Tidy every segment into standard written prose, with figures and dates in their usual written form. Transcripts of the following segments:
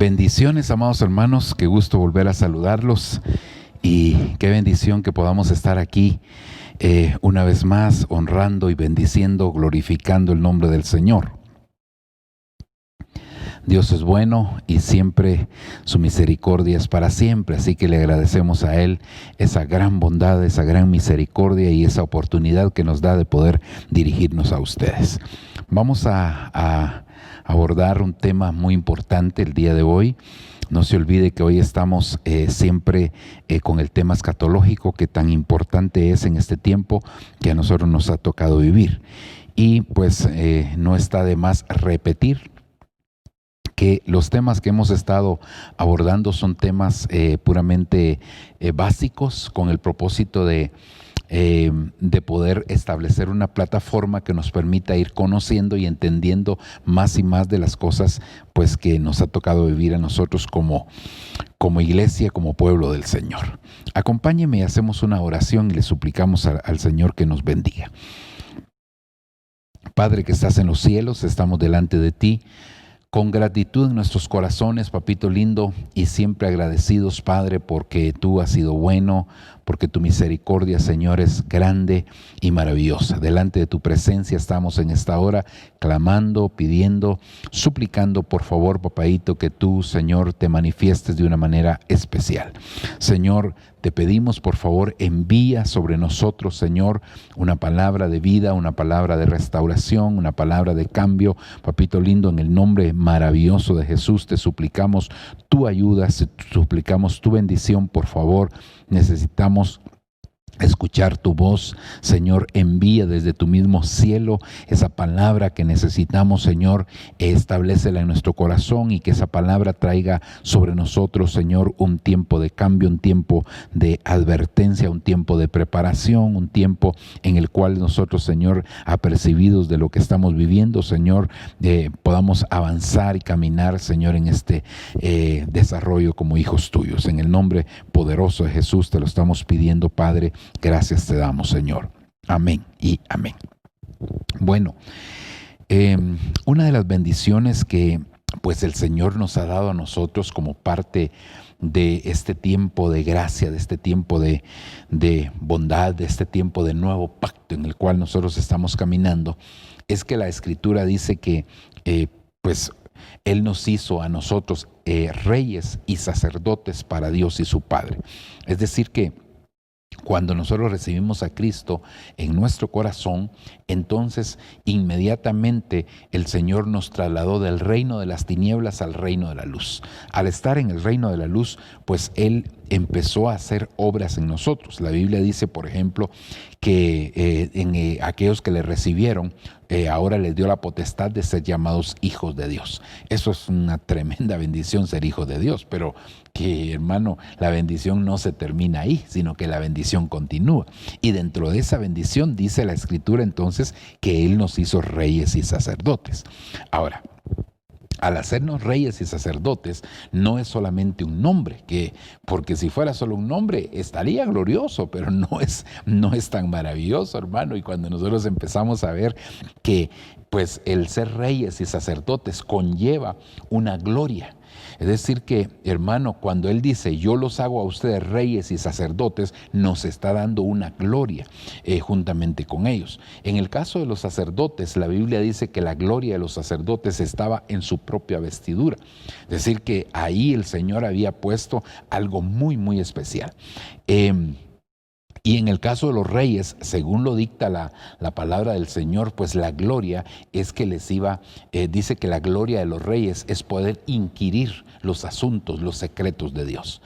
Bendiciones, amados hermanos, qué gusto volver a saludarlos y qué bendición que podamos estar aquí una vez más honrando y bendiciendo, glorificando el nombre del Señor. Dios es bueno y siempre su misericordia es para siempre, así que le agradecemos a Él esa gran bondad, esa gran misericordia y esa oportunidad que nos da de poder dirigirnos a ustedes. Vamos a abordar un tema muy importante el día de hoy. No se olvide que hoy estamos siempre con el tema escatológico que tan importante es en este tiempo que a nosotros nos ha tocado vivir. Y pues no está de más repetir que los temas que hemos estado abordando son temas puramente básicos con el propósito de poder establecer una plataforma que nos permita ir conociendo y entendiendo más y más de las cosas pues que nos ha tocado vivir a nosotros como iglesia, como pueblo del Señor. Acompáñeme y hacemos una oración y le suplicamos al Señor que nos bendiga. Padre que estás en los cielos, estamos delante de ti con gratitud en nuestros corazones, papito lindo, y siempre agradecidos, Padre, porque tú has sido bueno, porque tu misericordia, Señor, es grande y maravillosa. Delante de tu presencia estamos en esta hora clamando, pidiendo, suplicando, por favor, papadito, que tú, Señor, te manifiestes de una manera especial. Señor, te pedimos, por favor, envía sobre nosotros, Señor, una palabra de vida, una palabra de restauración, una palabra de cambio. Papito lindo, en el nombre maravilloso de Jesús, te suplicamos tu ayuda, te suplicamos tu bendición, por favor. Necesitamos escuchar tu voz, Señor. Envía desde tu mismo cielo esa palabra que necesitamos, Señor. Establécela en nuestro corazón y que esa palabra traiga sobre nosotros, Señor, un tiempo de cambio, un tiempo de advertencia, un tiempo de preparación, un tiempo en el cual nosotros, Señor, apercibidos de lo que estamos viviendo, Señor, podamos avanzar y caminar, Señor, en este desarrollo como hijos tuyos. En el nombre poderoso de Jesús te lo estamos pidiendo, Padre. Gracias te damos, Señor. Amén y amén. Bueno, una de las bendiciones que pues el Señor nos ha dado a nosotros como parte de este tiempo de gracia, de este tiempo de bondad, de este tiempo de nuevo pacto en el cual nosotros estamos caminando, es que la Escritura dice que pues Él nos hizo a nosotros reyes y sacerdotes para Dios y su Padre. Es decir que cuando nosotros recibimos a Cristo en nuestro corazón, entonces inmediatamente el Señor nos trasladó del reino de las tinieblas al reino de la luz. Al estar en el reino de la luz, pues Él empezó a hacer obras en nosotros. La Biblia dice, por ejemplo, que en aquellos que le recibieron, ahora les dio la potestad de ser llamados hijos de Dios. Eso es una tremenda bendición, ser hijos de Dios, pero que, hermano, la bendición no se termina ahí, sino que la bendición continúa. Y dentro de esa bendición dice la Escritura entonces que Él nos hizo reyes y sacerdotes. Ahora, al hacernos reyes y sacerdotes, no es solamente un nombre, porque si fuera solo un nombre estaría glorioso, pero no es tan maravilloso, hermano. Y cuando nosotros empezamos a ver que pues el ser reyes y sacerdotes conlleva una gloria. Es decir que, hermano, cuando Él dice, yo los hago a ustedes reyes y sacerdotes, nos está dando una gloria juntamente con ellos. En el caso de los sacerdotes, la Biblia dice que la gloria de los sacerdotes estaba en su propia vestidura. Es decir que ahí el Señor había puesto algo muy, muy especial. Y en el caso de los reyes, según lo dicta la palabra del Señor, pues la gloria es que dice que la gloria de los reyes es poder inquirir los asuntos, los secretos de Dios.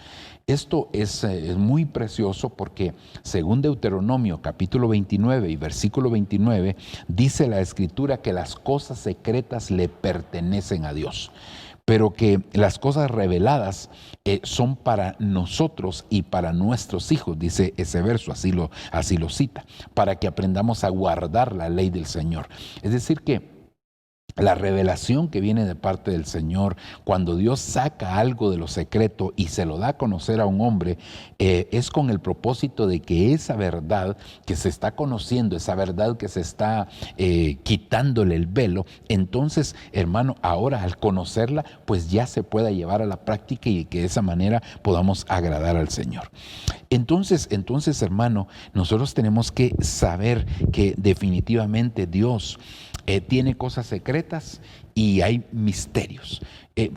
Esto es muy precioso porque según Deuteronomio capítulo 29 y versículo 29, dice la Escritura que las cosas secretas le pertenecen a Dios, pero que las cosas reveladas son para nosotros y para nuestros hijos, dice ese verso, así lo cita, para que aprendamos a guardar la ley del Señor. Es decir que La revelación que viene de parte del Señor, cuando Dios saca algo de lo secreto y se lo da a conocer a un hombre, es con el propósito de que esa verdad que se está conociendo, esa verdad que se está quitándole el velo, entonces, hermano, ahora al conocerla, pues ya se pueda llevar a la práctica y que de esa manera podamos agradar al Señor. Entonces, hermano, nosotros tenemos que saber que definitivamente Dios tiene cosas secretas y hay misterios.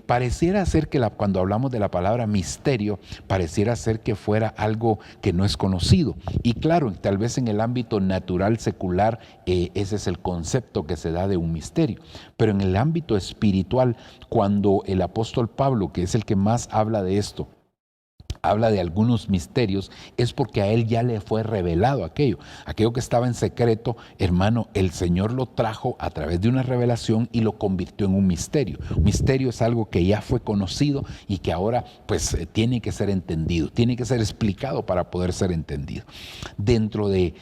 Pareciera ser que cuando hablamos de la palabra misterio, pareciera ser que fuera algo que no es conocido. Y claro, tal vez en el ámbito natural, secular, ese es el concepto que se da de un misterio. Pero en el ámbito espiritual, cuando el apóstol Pablo, que es el que más habla de esto, habla de algunos misterios, es porque a él ya le fue revelado aquello que estaba en secreto, hermano, el Señor lo trajo a través de una revelación y lo convirtió en un misterio. Un misterio es algo que ya fue conocido y que ahora pues tiene que ser entendido, tiene que ser explicado para poder ser entendido. Dentro de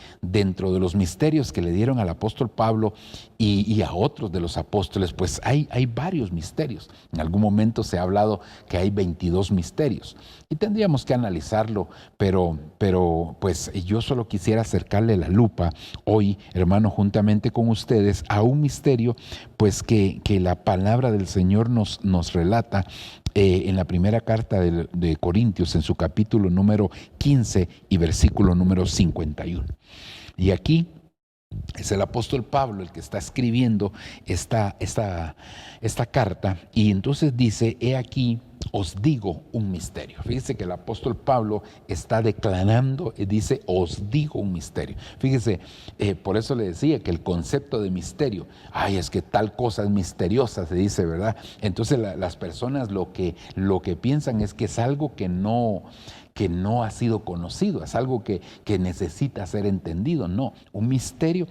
los misterios que le dieron al apóstol Pablo y a otros de los apóstoles, pues hay varios misterios. En algún momento se ha hablado que hay 22 misterios y tendríamos que analizarlo, pero pues yo solo quisiera acercarle la lupa hoy, hermano, juntamente con ustedes a un misterio pues que la palabra del Señor nos relata en la primera carta de Corintios, en su capítulo número 15 y versículo número 51. Y aquí es el apóstol Pablo el que está escribiendo esta carta, y entonces dice: he aquí os digo un misterio. Fíjese que el apóstol Pablo está declarando y dice: os digo un misterio. Fíjese, por eso le decía que el concepto de misterio, es que tal cosa es misteriosa, se dice, ¿verdad? Entonces las personas lo que piensan es que es algo que no ha sido conocido, es algo que necesita ser entendido. No, un misterio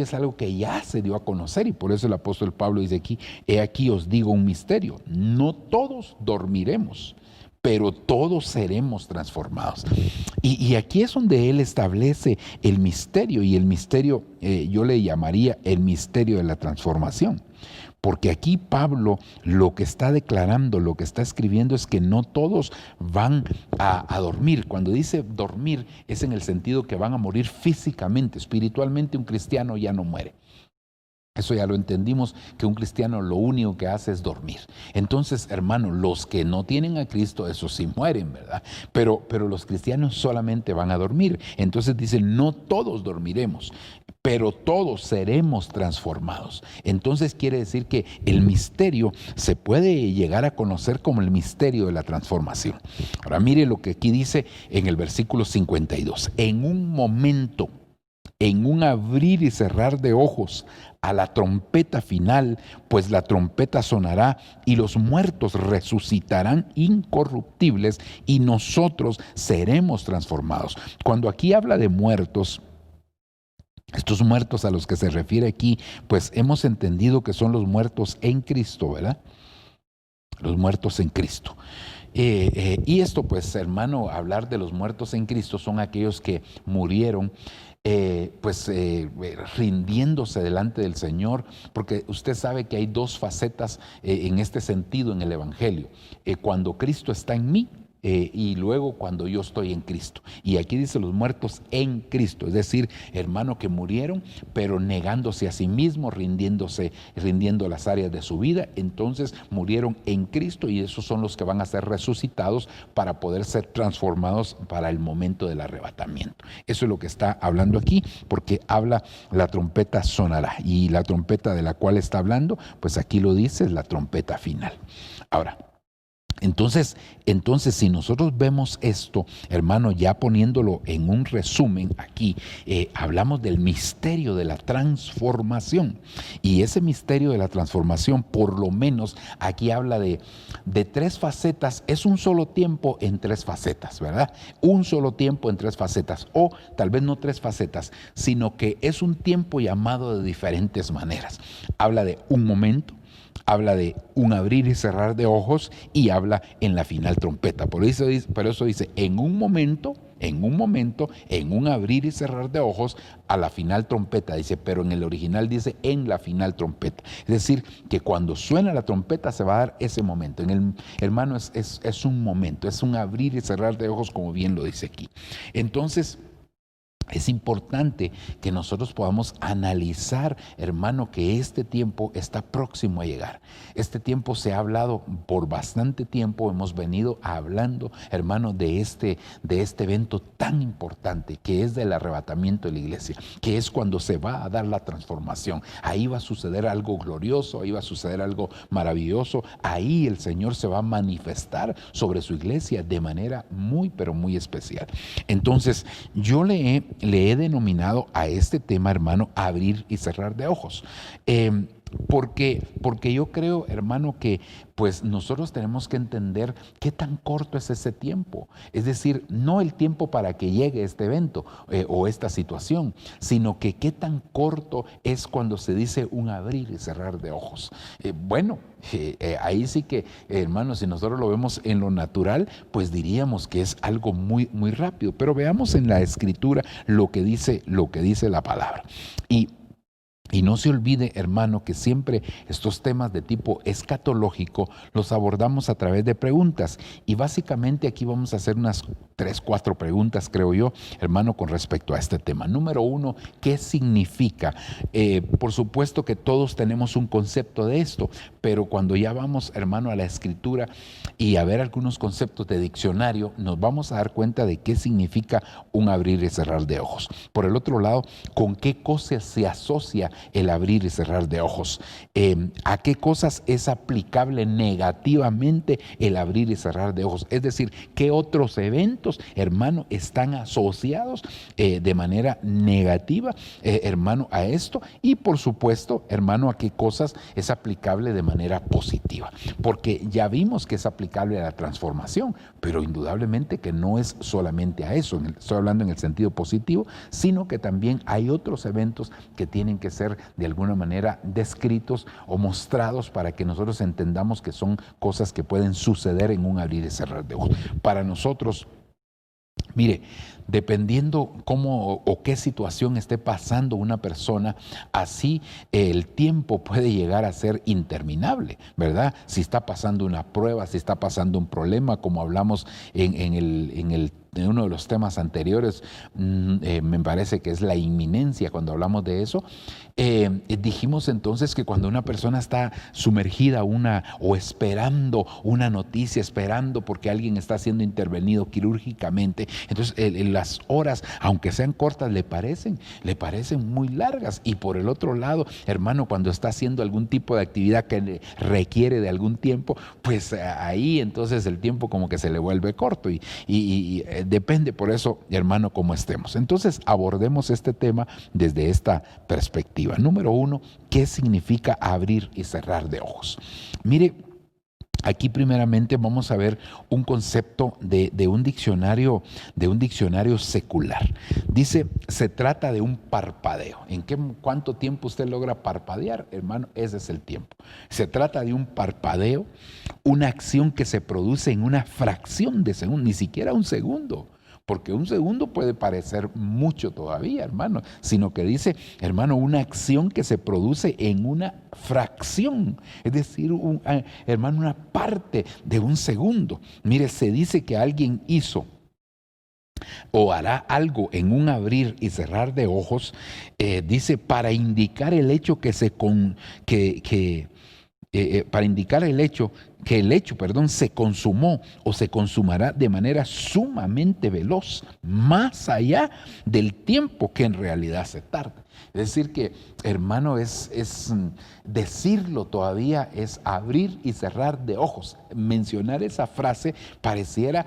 es algo que ya se dio a conocer, y por eso el apóstol Pablo dice aquí: he aquí os digo un misterio, no todos dormiremos, pero todos seremos transformados. Y aquí es donde él establece el misterio, y el misterio yo le llamaría el misterio de la transformación. Porque aquí Pablo lo que está declarando, lo que está escribiendo es que no todos van a dormir. Cuando dice dormir es en el sentido que van a morir físicamente. Espiritualmente un cristiano ya no muere. Eso ya lo entendimos, que un cristiano lo único que hace es dormir. Entonces, hermano, los que no tienen a Cristo, esos sí mueren, ¿verdad? Pero los cristianos solamente van a dormir. Entonces dice: no todos dormiremos, pero todos seremos transformados. Entonces quiere decir que el misterio se puede llegar a conocer como el misterio de la transformación. Ahora mire lo que aquí dice en el versículo 52. En un momento, en un abrir y cerrar de ojos, a la trompeta final, pues la trompeta sonará y los muertos resucitarán incorruptibles y nosotros seremos transformados. Cuando aquí habla de muertos, estos muertos a los que se refiere aquí, pues hemos entendido que son los muertos en Cristo, ¿verdad? Los muertos en Cristo. Y esto, pues, hermano, hablar de los muertos en Cristo son aquellos que murieron rindiéndose delante del Señor, porque usted sabe que hay dos facetas en este sentido en el Evangelio. Cuando Cristo está en mí, y luego cuando yo estoy en Cristo. Y aquí dice los muertos en Cristo, es decir, hermano, que murieron, pero negándose a sí mismos, rindiendo las áreas de su vida. Entonces murieron en Cristo, y esos son los que van a ser resucitados para poder ser transformados para el momento del arrebatamiento. Eso es lo que está hablando aquí, porque habla: la trompeta sonará, y la trompeta de la cual está hablando, pues aquí lo dice, es la trompeta final. Ahora, Entonces, si nosotros vemos esto, hermano, ya poniéndolo en un resumen aquí, hablamos del misterio de la transformación. Y ese misterio de la transformación, por lo menos aquí habla de tres facetas. Es un solo tiempo en tres facetas, ¿verdad? Un solo tiempo en tres facetas. O tal vez no tres facetas, sino que es un tiempo llamado de diferentes maneras. Habla de un momento, habla de un abrir y cerrar de ojos y habla en la final trompeta. Por eso dice, en un momento, en un abrir y cerrar de ojos, a la final trompeta, dice, pero en el original dice en la final trompeta. Es decir, que cuando suena la trompeta se va a dar ese momento. Hermano, es un momento, es un abrir y cerrar de ojos, como bien lo dice aquí. Entonces, es importante que nosotros podamos analizar, hermano, que este tiempo está próximo a llegar. Este tiempo se ha hablado por bastante tiempo, hemos venido hablando, hermano, de este evento tan importante que es del arrebatamiento de la iglesia, que es cuando se va a dar la transformación. Ahí va a suceder algo glorioso, ahí va a suceder algo maravilloso, ahí el Señor se va a manifestar sobre su iglesia de manera muy, pero muy especial. Entonces, yo le he denominado a este tema, hermano, abrir y cerrar de ojos. Porque yo creo, hermano, que pues nosotros tenemos que entender qué tan corto es ese tiempo. Es decir, no el tiempo para que llegue este evento o esta situación, sino que qué tan corto es cuando se dice un abrir y cerrar de ojos. Ahí sí que, hermano, si nosotros lo vemos en lo natural, pues diríamos que es algo muy, muy rápido. Pero veamos en la Escritura lo que dice la palabra. Y no se olvide, hermano, que siempre estos temas de tipo escatológico los abordamos a través de preguntas. Y básicamente aquí vamos a hacer unas 3, 4 preguntas, creo yo, hermano, con respecto a este tema. Número 1, ¿qué significa? Por supuesto que todos tenemos un concepto de esto, pero cuando ya vamos, hermano, a la Escritura y a ver algunos conceptos de diccionario, nos vamos a dar cuenta de qué significa un abrir y cerrar de ojos. Por el otro lado, ¿con qué cosas se asocia el abrir y cerrar de ojos? ¿A qué cosas es aplicable negativamente el abrir y cerrar de ojos? Es decir, ¿qué otros eventos, hermano, están asociados de manera negativa, hermano, a esto? Y por supuesto, hermano, ¿a qué cosas es aplicable de manera positiva? Porque ya vimos que es aplicable a la transformación, pero indudablemente que no es solamente a eso, estoy hablando en el sentido positivo, sino que también hay otros eventos que tienen que ser de alguna manera descritos o mostrados para que nosotros entendamos que son cosas que pueden suceder en un abrir y cerrar de ojos. Para nosotros, mire, dependiendo cómo o qué situación esté pasando una persona, así el tiempo puede llegar a ser interminable, ¿verdad? Si está pasando una prueba, si está pasando un problema, como hablamos en uno de los temas anteriores, me parece que es la inminencia. Cuando hablamos de eso, dijimos entonces que cuando una persona está sumergida o esperando una noticia, esperando porque alguien está siendo intervenido quirúrgicamente, entonces las horas, aunque sean cortas, le parecen muy largas. Y por el otro lado, hermano, cuando está haciendo algún tipo de actividad que requiere de algún tiempo, pues ahí entonces el tiempo como que se le vuelve corto y depende por eso, hermano, cómo estemos. Entonces abordemos este tema desde esta perspectiva. Número 1, ¿qué significa abrir y cerrar de ojos? Mire, aquí primeramente vamos a ver un concepto de un diccionario secular. Dice, se trata de un parpadeo. ¿Cuánto tiempo usted logra parpadear? Hermano, ese es el tiempo. Se trata de un parpadeo, una acción que se produce en una fracción de segundo, ni siquiera un segundo. Porque un segundo puede parecer mucho todavía, hermano, sino que dice, hermano, una acción que se produce en una fracción, es decir, hermano, una parte de un segundo. Mire, se dice que alguien hizo o hará algo en un abrir y cerrar de ojos, dice, para indicar el hecho para indicar el hecho se consumó o se consumará de manera sumamente veloz, más allá del tiempo que en realidad se tarda. Es decir que, hermano, es decirlo todavía, es abrir y cerrar de ojos. Mencionar esa frase pareciera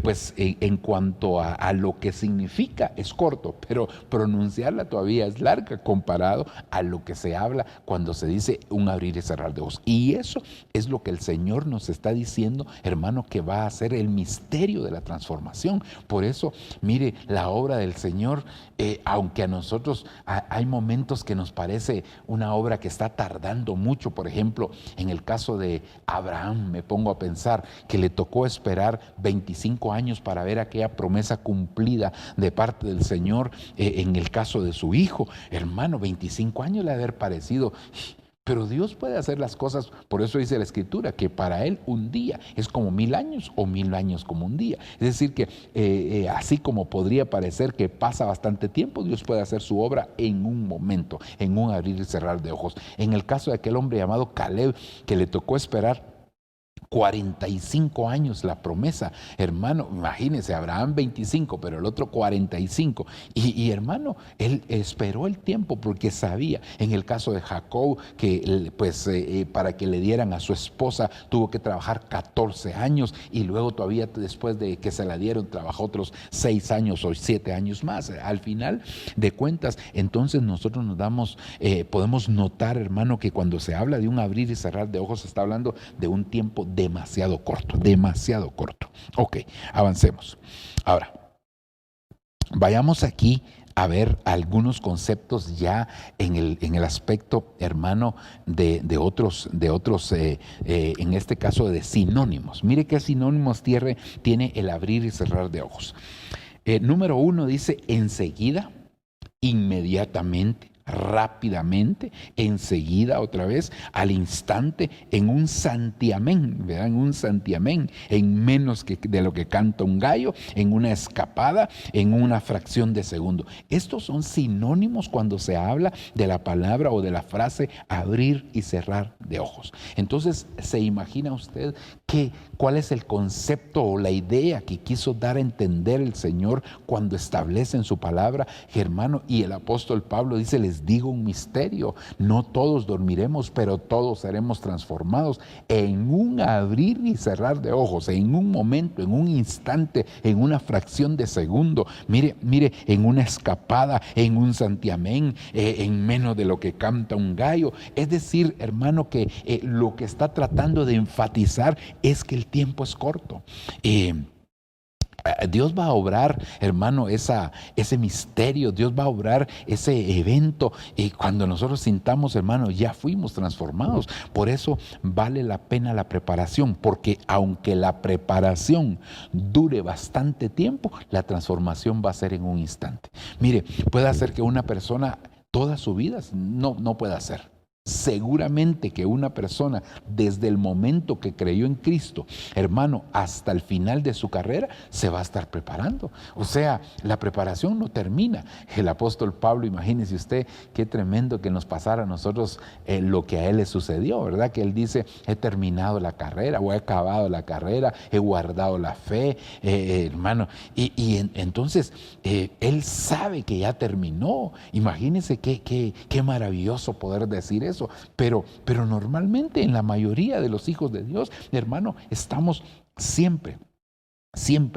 pues en cuanto a lo que significa es corto, pero pronunciarla todavía es larga comparado a lo que se habla cuando se dice un abrir y cerrar de ojos. Y eso es lo que el Señor nos está diciendo, hermano, que va a ser el misterio de la transformación. Por eso, mire, la obra del Señor, aunque a nosotros hay momentos que nos parece una obra que está tardando mucho. Por ejemplo, en el caso de Abraham, me pongo a pensar que le tocó esperar 25 años para ver aquella promesa cumplida de parte del Señor. En el caso de su hijo, hermano, 25 años le ha de haber parecido. Pero Dios puede hacer las cosas, por eso dice la Escritura, que para Él un día es como 1000 años o 1000 años como un día. Es decir, que así como podría parecer que pasa bastante tiempo, Dios puede hacer su obra en un momento, en un abrir y cerrar de ojos. En el caso de aquel hombre llamado Caleb, que le tocó esperar 45 años la promesa, hermano, imagínense, Abraham 25, pero el otro 45. Y hermano, él esperó el tiempo porque sabía. En el caso de Jacob, que pues para que le dieran a su esposa tuvo que trabajar 14 años y luego todavía después de que se la dieron trabajó otros 6 años o 7 años más. Al final de cuentas, entonces nosotros podemos notar, hermano, que cuando se habla de un abrir y cerrar de ojos, se está hablando de un tiempo demasiado corto, demasiado corto. Ok, avancemos. Ahora, vayamos aquí a ver algunos conceptos ya en el aspecto, hermano, de otros, en este caso de sinónimos. Mire qué sinónimos tiene el abrir y cerrar de ojos. Número 1 dice enseguida, inmediatamente, rápidamente, enseguida, otra vez, al instante, en un santiamén, ¿verdad? En un santiamén, en menos de lo que canta un gallo, en una escapada, en una fracción de segundo. Estos son sinónimos cuando se habla de la palabra o de la frase abrir y cerrar de ojos. Entonces, ¿se imagina usted cuál es el concepto o la idea que quiso dar a entender el Señor cuando establece en su palabra, hermano? Y el apóstol Pablo dice, les digo un misterio, no todos dormiremos, pero todos seremos transformados en un abrir y cerrar de ojos, en un momento, en un instante, en una fracción de segundo. Mire, en una escapada, en un santiamén, en menos de lo que canta un gallo. Es decir, hermano, que lo que está tratando de enfatizar es que el tiempo es corto. Dios va a obrar, hermano, ese misterio. Dios va a obrar ese evento y cuando nosotros sintamos, hermano, ya fuimos transformados. Por eso vale la pena la preparación, porque aunque la preparación dure bastante tiempo, la transformación va a ser en un instante. Mire, puede hacer que una persona toda su vida no pueda hacer. Seguramente que una persona desde el momento que creyó en Cristo, hermano, hasta el final de su carrera, se va a estar preparando. O sea, la preparación no termina. El apóstol Pablo, imagínese usted qué tremendo que nos pasara a nosotros lo que a él le sucedió, ¿verdad? Que él dice, he terminado la carrera o he acabado la carrera, he guardado la fe, hermano. Entonces, él sabe que ya terminó. Imagínese qué maravilloso poder decir eso. Pero normalmente en la mayoría de los hijos de Dios, hermano, estamos siempre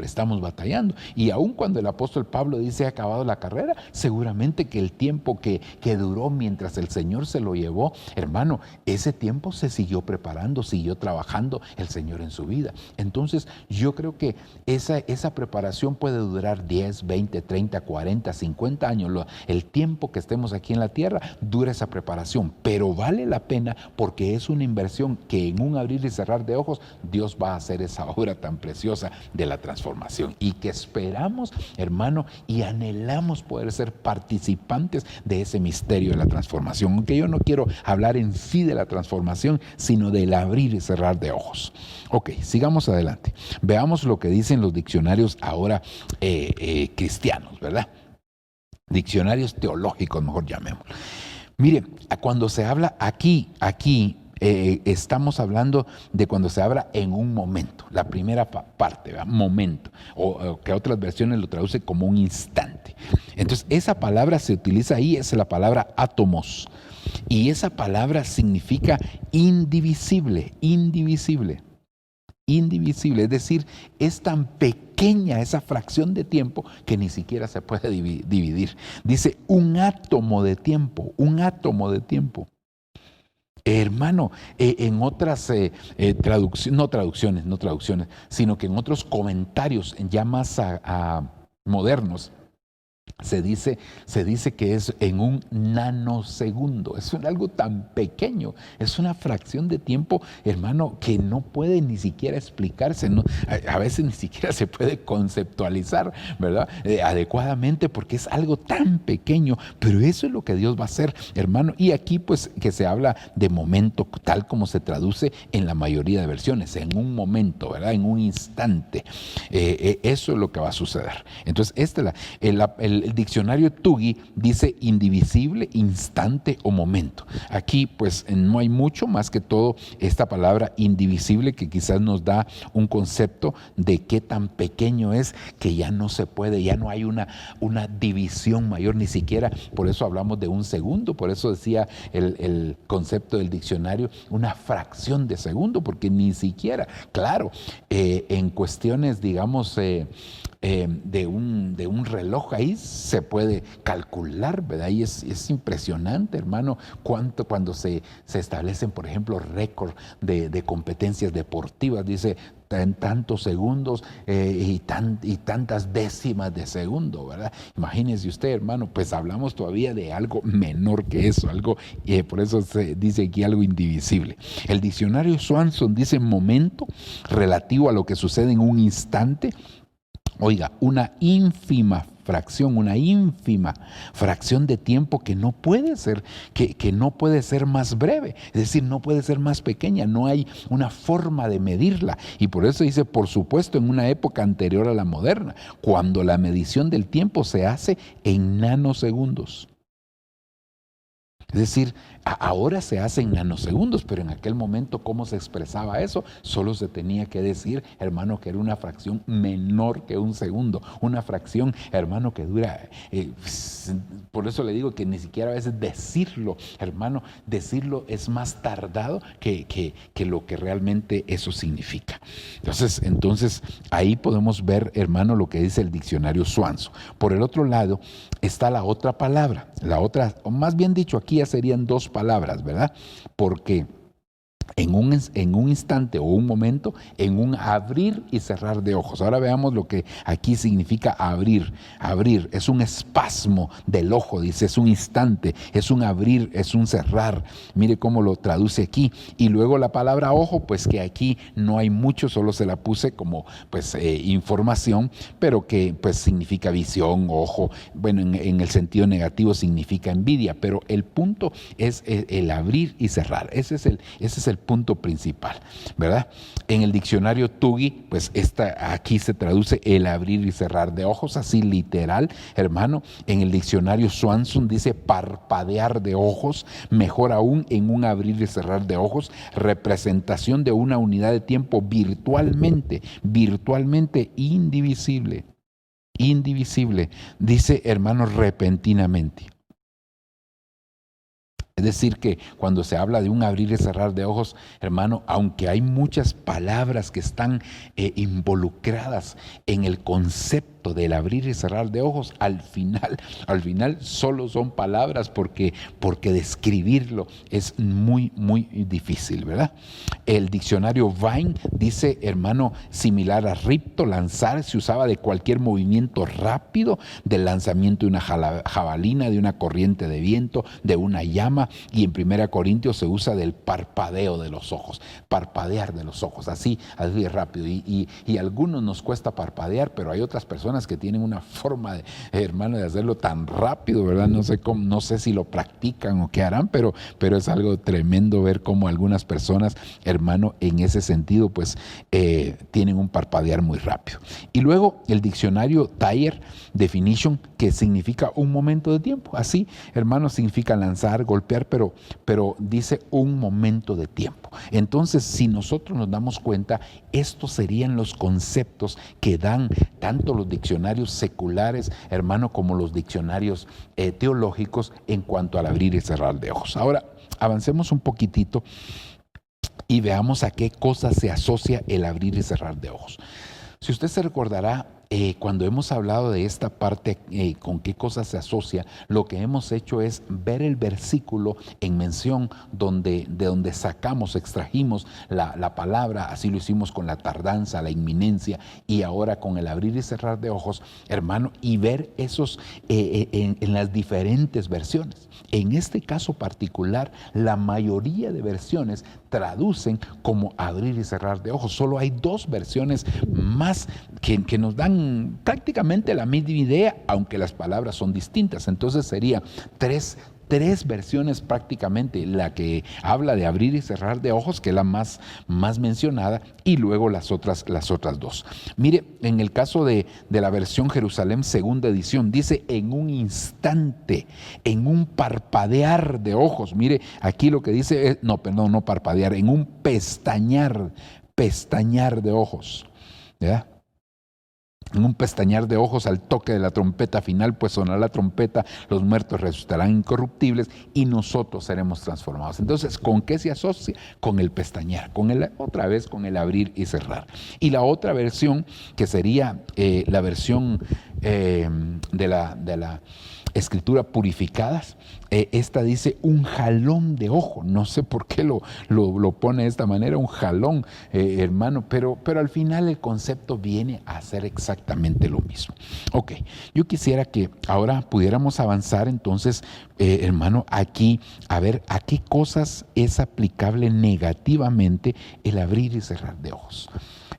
estamos batallando. Y aun cuando el apóstol Pablo dice ha acabado la carrera, seguramente que el tiempo que duró mientras el Señor se lo llevó, hermano, ese tiempo se siguió preparando, siguió trabajando el Señor en su vida. Entonces yo creo que esa preparación puede durar 10, 20, 30, 40, 50 años. El tiempo que estemos aquí en la tierra dura esa preparación, pero vale la pena porque es una inversión que en un abrir y cerrar de ojos Dios va a hacer esa obra tan preciosa de la transformación y que esperamos, hermano, y anhelamos poder ser participantes de ese misterio de la transformación. Aunque yo no quiero hablar en sí de la transformación, sino del abrir y cerrar de ojos. Ok, sigamos adelante. Veamos lo que dicen los diccionarios ahora cristianos, ¿verdad? Diccionarios teológicos, mejor llamémoslo. Mire, cuando se habla aquí, estamos hablando de cuando se habla en un momento, la primera parte, ¿verdad? Momento, o que otras versiones lo traducen como un instante. Entonces, esa palabra se utiliza ahí, es la palabra átomos, y esa palabra significa indivisible, es decir, es tan pequeña esa fracción de tiempo que ni siquiera se puede dividir. Dice un átomo de tiempo. Hermano, en otras traducciones, sino que en otros comentarios ya más modernos, Se dice que es en un nanosegundo, es algo tan pequeño, es una fracción de tiempo, hermano, que no puede ni siquiera explicarse, ¿no? A veces ni siquiera se puede conceptualizar, ¿verdad? Adecuadamente, porque es algo tan pequeño, pero eso es lo que Dios va a hacer, hermano. Y aquí pues que se habla de momento, tal como se traduce en la mayoría de versiones, en un momento, ¿verdad? En un instante. Eso es lo que va a suceder. Entonces, el diccionario Tuggy dice indivisible, instante o momento. Aquí pues no hay mucho más que todo esta palabra indivisible, que quizás nos da un concepto de qué tan pequeño es, que ya no se puede, ya no hay una división mayor, ni siquiera, por eso hablamos de un segundo, por eso decía el concepto del diccionario, una fracción de segundo, porque ni siquiera, claro, en cuestiones, digamos, de un reloj ahí se puede calcular, ¿verdad? Y es impresionante, hermano, cuando se establecen, por ejemplo, récord de competencias deportivas, dice en tantos segundos y tantas décimas de segundo, ¿verdad? Imagínese usted, hermano, pues hablamos todavía de algo menor que eso, algo, por eso se dice aquí algo indivisible. El diccionario Swanson dice momento relativo a lo que sucede en un instante. Oiga, una ínfima fracción de tiempo que no puede ser, que no puede ser más breve, es decir, no puede ser más pequeña, no hay una forma de medirla. Y por eso dice, por supuesto, en una época anterior a la moderna, cuando la medición del tiempo se hace en nanosegundos. Es decir, ahora se hace en nanosegundos, pero en aquel momento, ¿cómo se expresaba eso? Solo se tenía que decir, hermano, que era una fracción menor que un segundo, una fracción, hermano, que dura, por eso le digo que ni siquiera a veces decirlo, hermano, decirlo es más tardado que lo que realmente eso significa. Entonces, ahí podemos ver, hermano, lo que dice el diccionario Swanson. Por el otro lado, está la otra palabra, o más bien dicho, aquí ya serían dos palabras, ¿verdad? Porque en un instante o un momento, en un abrir y cerrar de ojos. Ahora veamos lo que aquí significa abrir. Abrir es un espasmo del ojo, dice, es un instante, es un abrir, es un cerrar. Mire cómo lo traduce aquí. Y luego la palabra ojo, pues que aquí no hay mucho, solo se la puse como pues información, pero que pues significa visión, ojo. Bueno, en el sentido negativo significa envidia, pero el punto es el abrir y cerrar. Ese es el punto principal, ¿verdad? En el diccionario Tuggy, pues aquí se traduce el abrir y cerrar de ojos, así literal, hermano. En el diccionario Swanson dice parpadear de ojos, mejor aún en un abrir y cerrar de ojos, representación de una unidad de tiempo virtualmente indivisible, dice, hermano, repentinamente. Es decir, que cuando se habla de un abrir y cerrar de ojos, hermano, aunque hay muchas palabras que están involucradas en el concepto del abrir y cerrar de ojos, al final solo son palabras porque describirlo es muy, muy difícil, ¿verdad? El diccionario Vine dice, hermano, similar a ripto, lanzar, se usaba de cualquier movimiento rápido, del lanzamiento de una jabalina, de una corriente de viento, de una llama, y en 1 Corintios se usa del parpadeo de los ojos, parpadear de los ojos, así rápido. Y a algunos nos cuesta parpadear, pero hay otras personas que tienen una forma, hermano, de hacerlo tan rápido, ¿verdad? No sé si lo practican o qué harán, pero es algo tremendo ver cómo algunas personas, hermano, en ese sentido, pues tienen un parpadear muy rápido. Y luego el diccionario Thayer Definition, que significa un momento de tiempo. Así, hermano, significa lanzar, golpear, pero dice un momento de tiempo. Entonces, si nosotros nos damos cuenta, estos serían los conceptos que dan tanto los diccionarios seculares, hermano, como los diccionarios teológicos en cuanto al abrir y cerrar de ojos. Ahora, avancemos un poquitito y veamos a qué cosas se asocia el abrir y cerrar de ojos. Si usted se recordará, cuando hemos hablado de esta parte, con qué cosas se asocia, lo que hemos hecho es ver el versículo en mención de donde sacamos, extrajimos la palabra. Así lo hicimos con la tardanza, la inminencia, y ahora con el abrir y cerrar de ojos, hermano, y ver esos en las diferentes versiones. En este caso particular, la mayoría de versiones traducen como abrir y cerrar de ojos. Solo hay dos versiones más que nos dan prácticamente la misma idea, aunque las palabras son distintas. Entonces sería tres versiones prácticamente: la que habla de abrir y cerrar de ojos, que es la más mencionada, y luego las otras dos. Mire, en el caso de la versión Jerusalén segunda edición, dice en un instante, en un parpadear de ojos. Mire, aquí lo que dice es, no parpadear, en un pestañear de ojos, ¿verdad? En un pestañear de ojos, al toque de la trompeta final, pues sonará la trompeta, los muertos resucitarán incorruptibles y nosotros seremos transformados. Entonces, ¿con qué se asocia? Con el pestañear, otra vez con el abrir y cerrar. Y la otra versión, que sería la versión de la Escritura purificadas, esta dice un jalón de ojo. No sé por qué lo pone de esta manera, un jalón, hermano, pero al final el concepto viene a ser exactamente lo mismo. Ok, yo quisiera que ahora pudiéramos avanzar entonces, hermano, aquí a ver a qué cosas es aplicable negativamente el abrir y cerrar de ojos.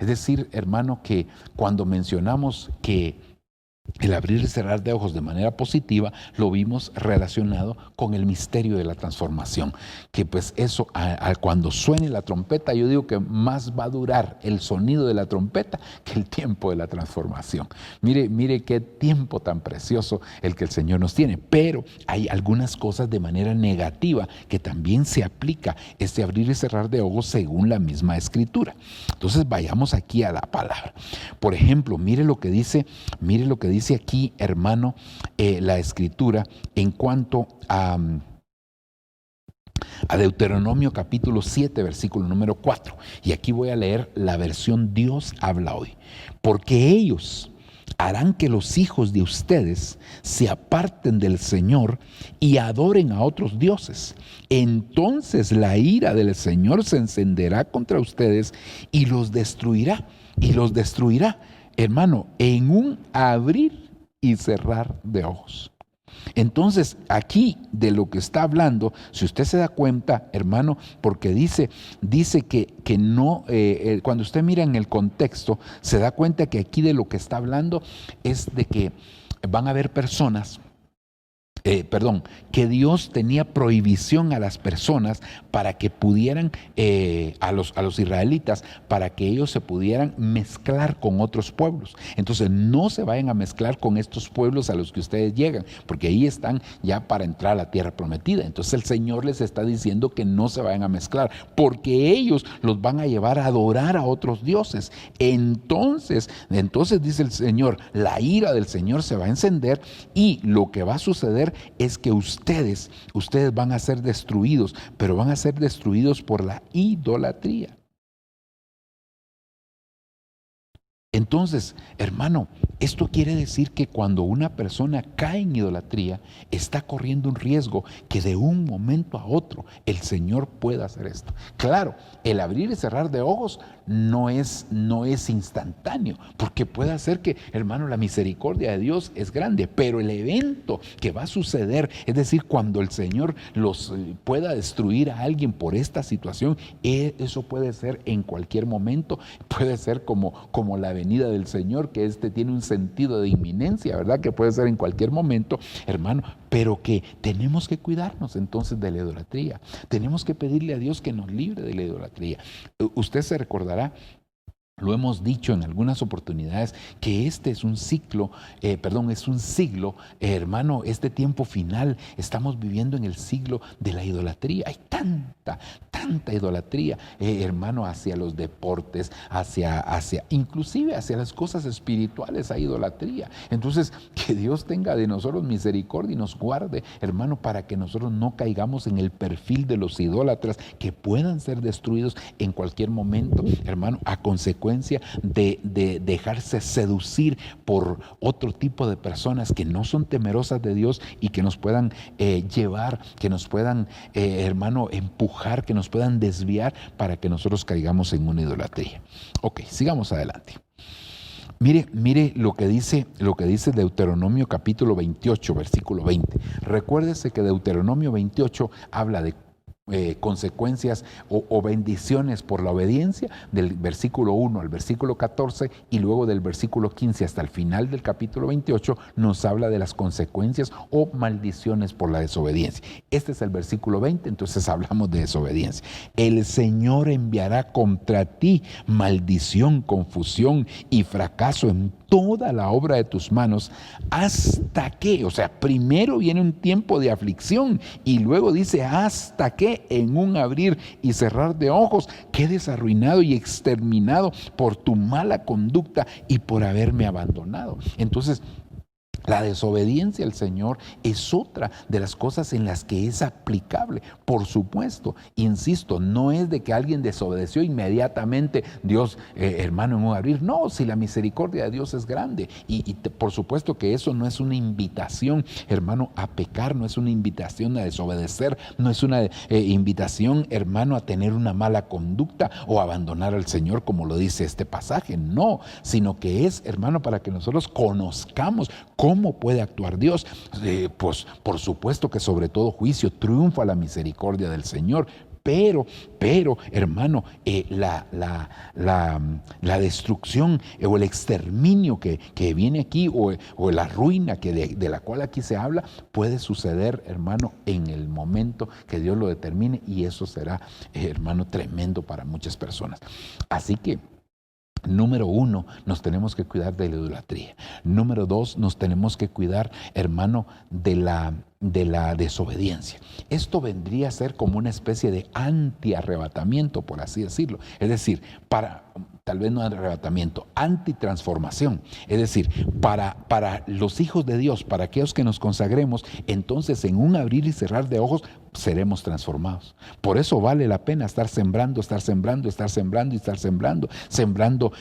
Es decir, hermano, que cuando mencionamos que el abrir y cerrar de ojos de manera positiva, lo vimos relacionado con el misterio de la transformación, que pues eso, cuando suene la trompeta, yo digo que más va a durar el sonido de la trompeta que el tiempo de la transformación. Mire qué tiempo tan precioso el que el Señor nos tiene, pero hay algunas cosas de manera negativa que también se aplica este abrir y cerrar de ojos según la misma Escritura. Entonces vayamos aquí a la palabra. Por ejemplo, mire lo que dice aquí, hermano, la Escritura en cuanto a Deuteronomio capítulo 7, versículo número 4. Y aquí voy a leer la versión Dios habla hoy. Porque ellos harán que los hijos de ustedes se aparten del Señor y adoren a otros dioses. Entonces la ira del Señor se encenderá contra ustedes y los destruirá. Hermano, en un abrir y cerrar de ojos. Entonces, aquí de lo que está hablando, si usted se da cuenta, hermano, porque dice que no, cuando usted mira en el contexto, se da cuenta que aquí de lo que está hablando es de que van a haber personas, que Dios tenía prohibición a las personas para que pudieran, a los israelitas, para que ellos se pudieran mezclar con otros pueblos. Entonces no se vayan a mezclar con estos pueblos a los que ustedes llegan, porque ahí están ya para entrar a la tierra prometida. Entonces el Señor les está diciendo que no se vayan a mezclar, porque ellos los van a llevar a adorar a otros dioses. Entonces dice el Señor, la ira del Señor se va a encender y lo que va a suceder es que ustedes van a ser destruidos, pero van a ser destruidos por la idolatría. Entonces, hermano, esto quiere decir que cuando una persona cae en idolatría, está corriendo un riesgo que de un momento a otro el Señor pueda hacer esto. Claro, el abrir y cerrar de ojos no es instantáneo, porque puede hacer que, hermano, la misericordia de Dios es grande, pero el evento que va a suceder, es decir, cuando el Señor los pueda destruir a alguien por esta situación, eso puede ser en cualquier momento, puede ser como la venida del Señor, que tiene un sentido de inminencia, ¿verdad? Que puede ser en cualquier momento, hermano, pero que tenemos que cuidarnos entonces de la idolatría. Tenemos que pedirle a Dios que nos libre de la idolatría. Usted se recordará, lo hemos dicho en algunas oportunidades, que este es un siglo, hermano, este tiempo final, estamos viviendo en el siglo de la idolatría. Hay tanta idolatría, hermano, hacia los deportes, inclusive hacia las cosas espirituales hay idolatría. Entonces, que Dios tenga de nosotros misericordia y nos guarde, hermano, para que nosotros no caigamos en el perfil de los idólatras que puedan ser destruidos en cualquier momento, hermano, a consecuencia consecuencia de dejarse seducir por otro tipo de personas que no son temerosas de Dios y que nos puedan llevar, que nos puedan, hermano, empujar, que nos puedan desviar para que nosotros caigamos en una idolatría. Ok, sigamos adelante. Mire lo que dice Deuteronomio capítulo 28, versículo 20. Recuérdese que Deuteronomio 28 habla de consecuencias o bendiciones por la obediencia, del versículo 1 al versículo 14, y luego del versículo 15 hasta el final del capítulo 28 nos habla de las consecuencias o maldiciones por la desobediencia. Este es el versículo 20, entonces hablamos de desobediencia. El Señor enviará contra ti maldición, confusión y fracaso en toda la obra de tus manos, hasta que, o sea, primero viene un tiempo de aflicción y luego dice hasta que en un abrir y cerrar de ojos quedes arruinado y exterminado por tu mala conducta y por haberme abandonado. Entonces, la desobediencia al Señor es otra de las cosas en las que es aplicable. Por supuesto, insisto, no es de que alguien desobedeció inmediatamente Dios, hermano, en un abrir. No, si la misericordia de Dios es grande. Por supuesto que eso no es una invitación, hermano, a pecar, no es una invitación a desobedecer, no es una invitación, hermano, a tener una mala conducta o abandonar al Señor, como lo dice este pasaje. No, sino que es, hermano, para que nosotros conozcamos ¿cómo puede actuar Dios? Pues por supuesto que sobre todo juicio triunfa la misericordia del Señor. Pero, hermano, la destrucción o el exterminio que viene aquí o la ruina de la cual aquí se habla puede suceder, hermano, en el momento que Dios lo determine, y eso será, hermano, tremendo para muchas personas. Así que, número 1, nos tenemos que cuidar de la idolatría. Número 2, nos tenemos que cuidar, hermano, de la desobediencia. Esto vendría a ser como una especie de anti-arrebatamiento, por así decirlo. Es decir, tal vez no arrebatamiento, antitransformación. Es decir, para los hijos de Dios, para aquellos que nos consagremos, entonces en un abrir y cerrar de ojos seremos transformados. Por eso vale la pena estar sembrando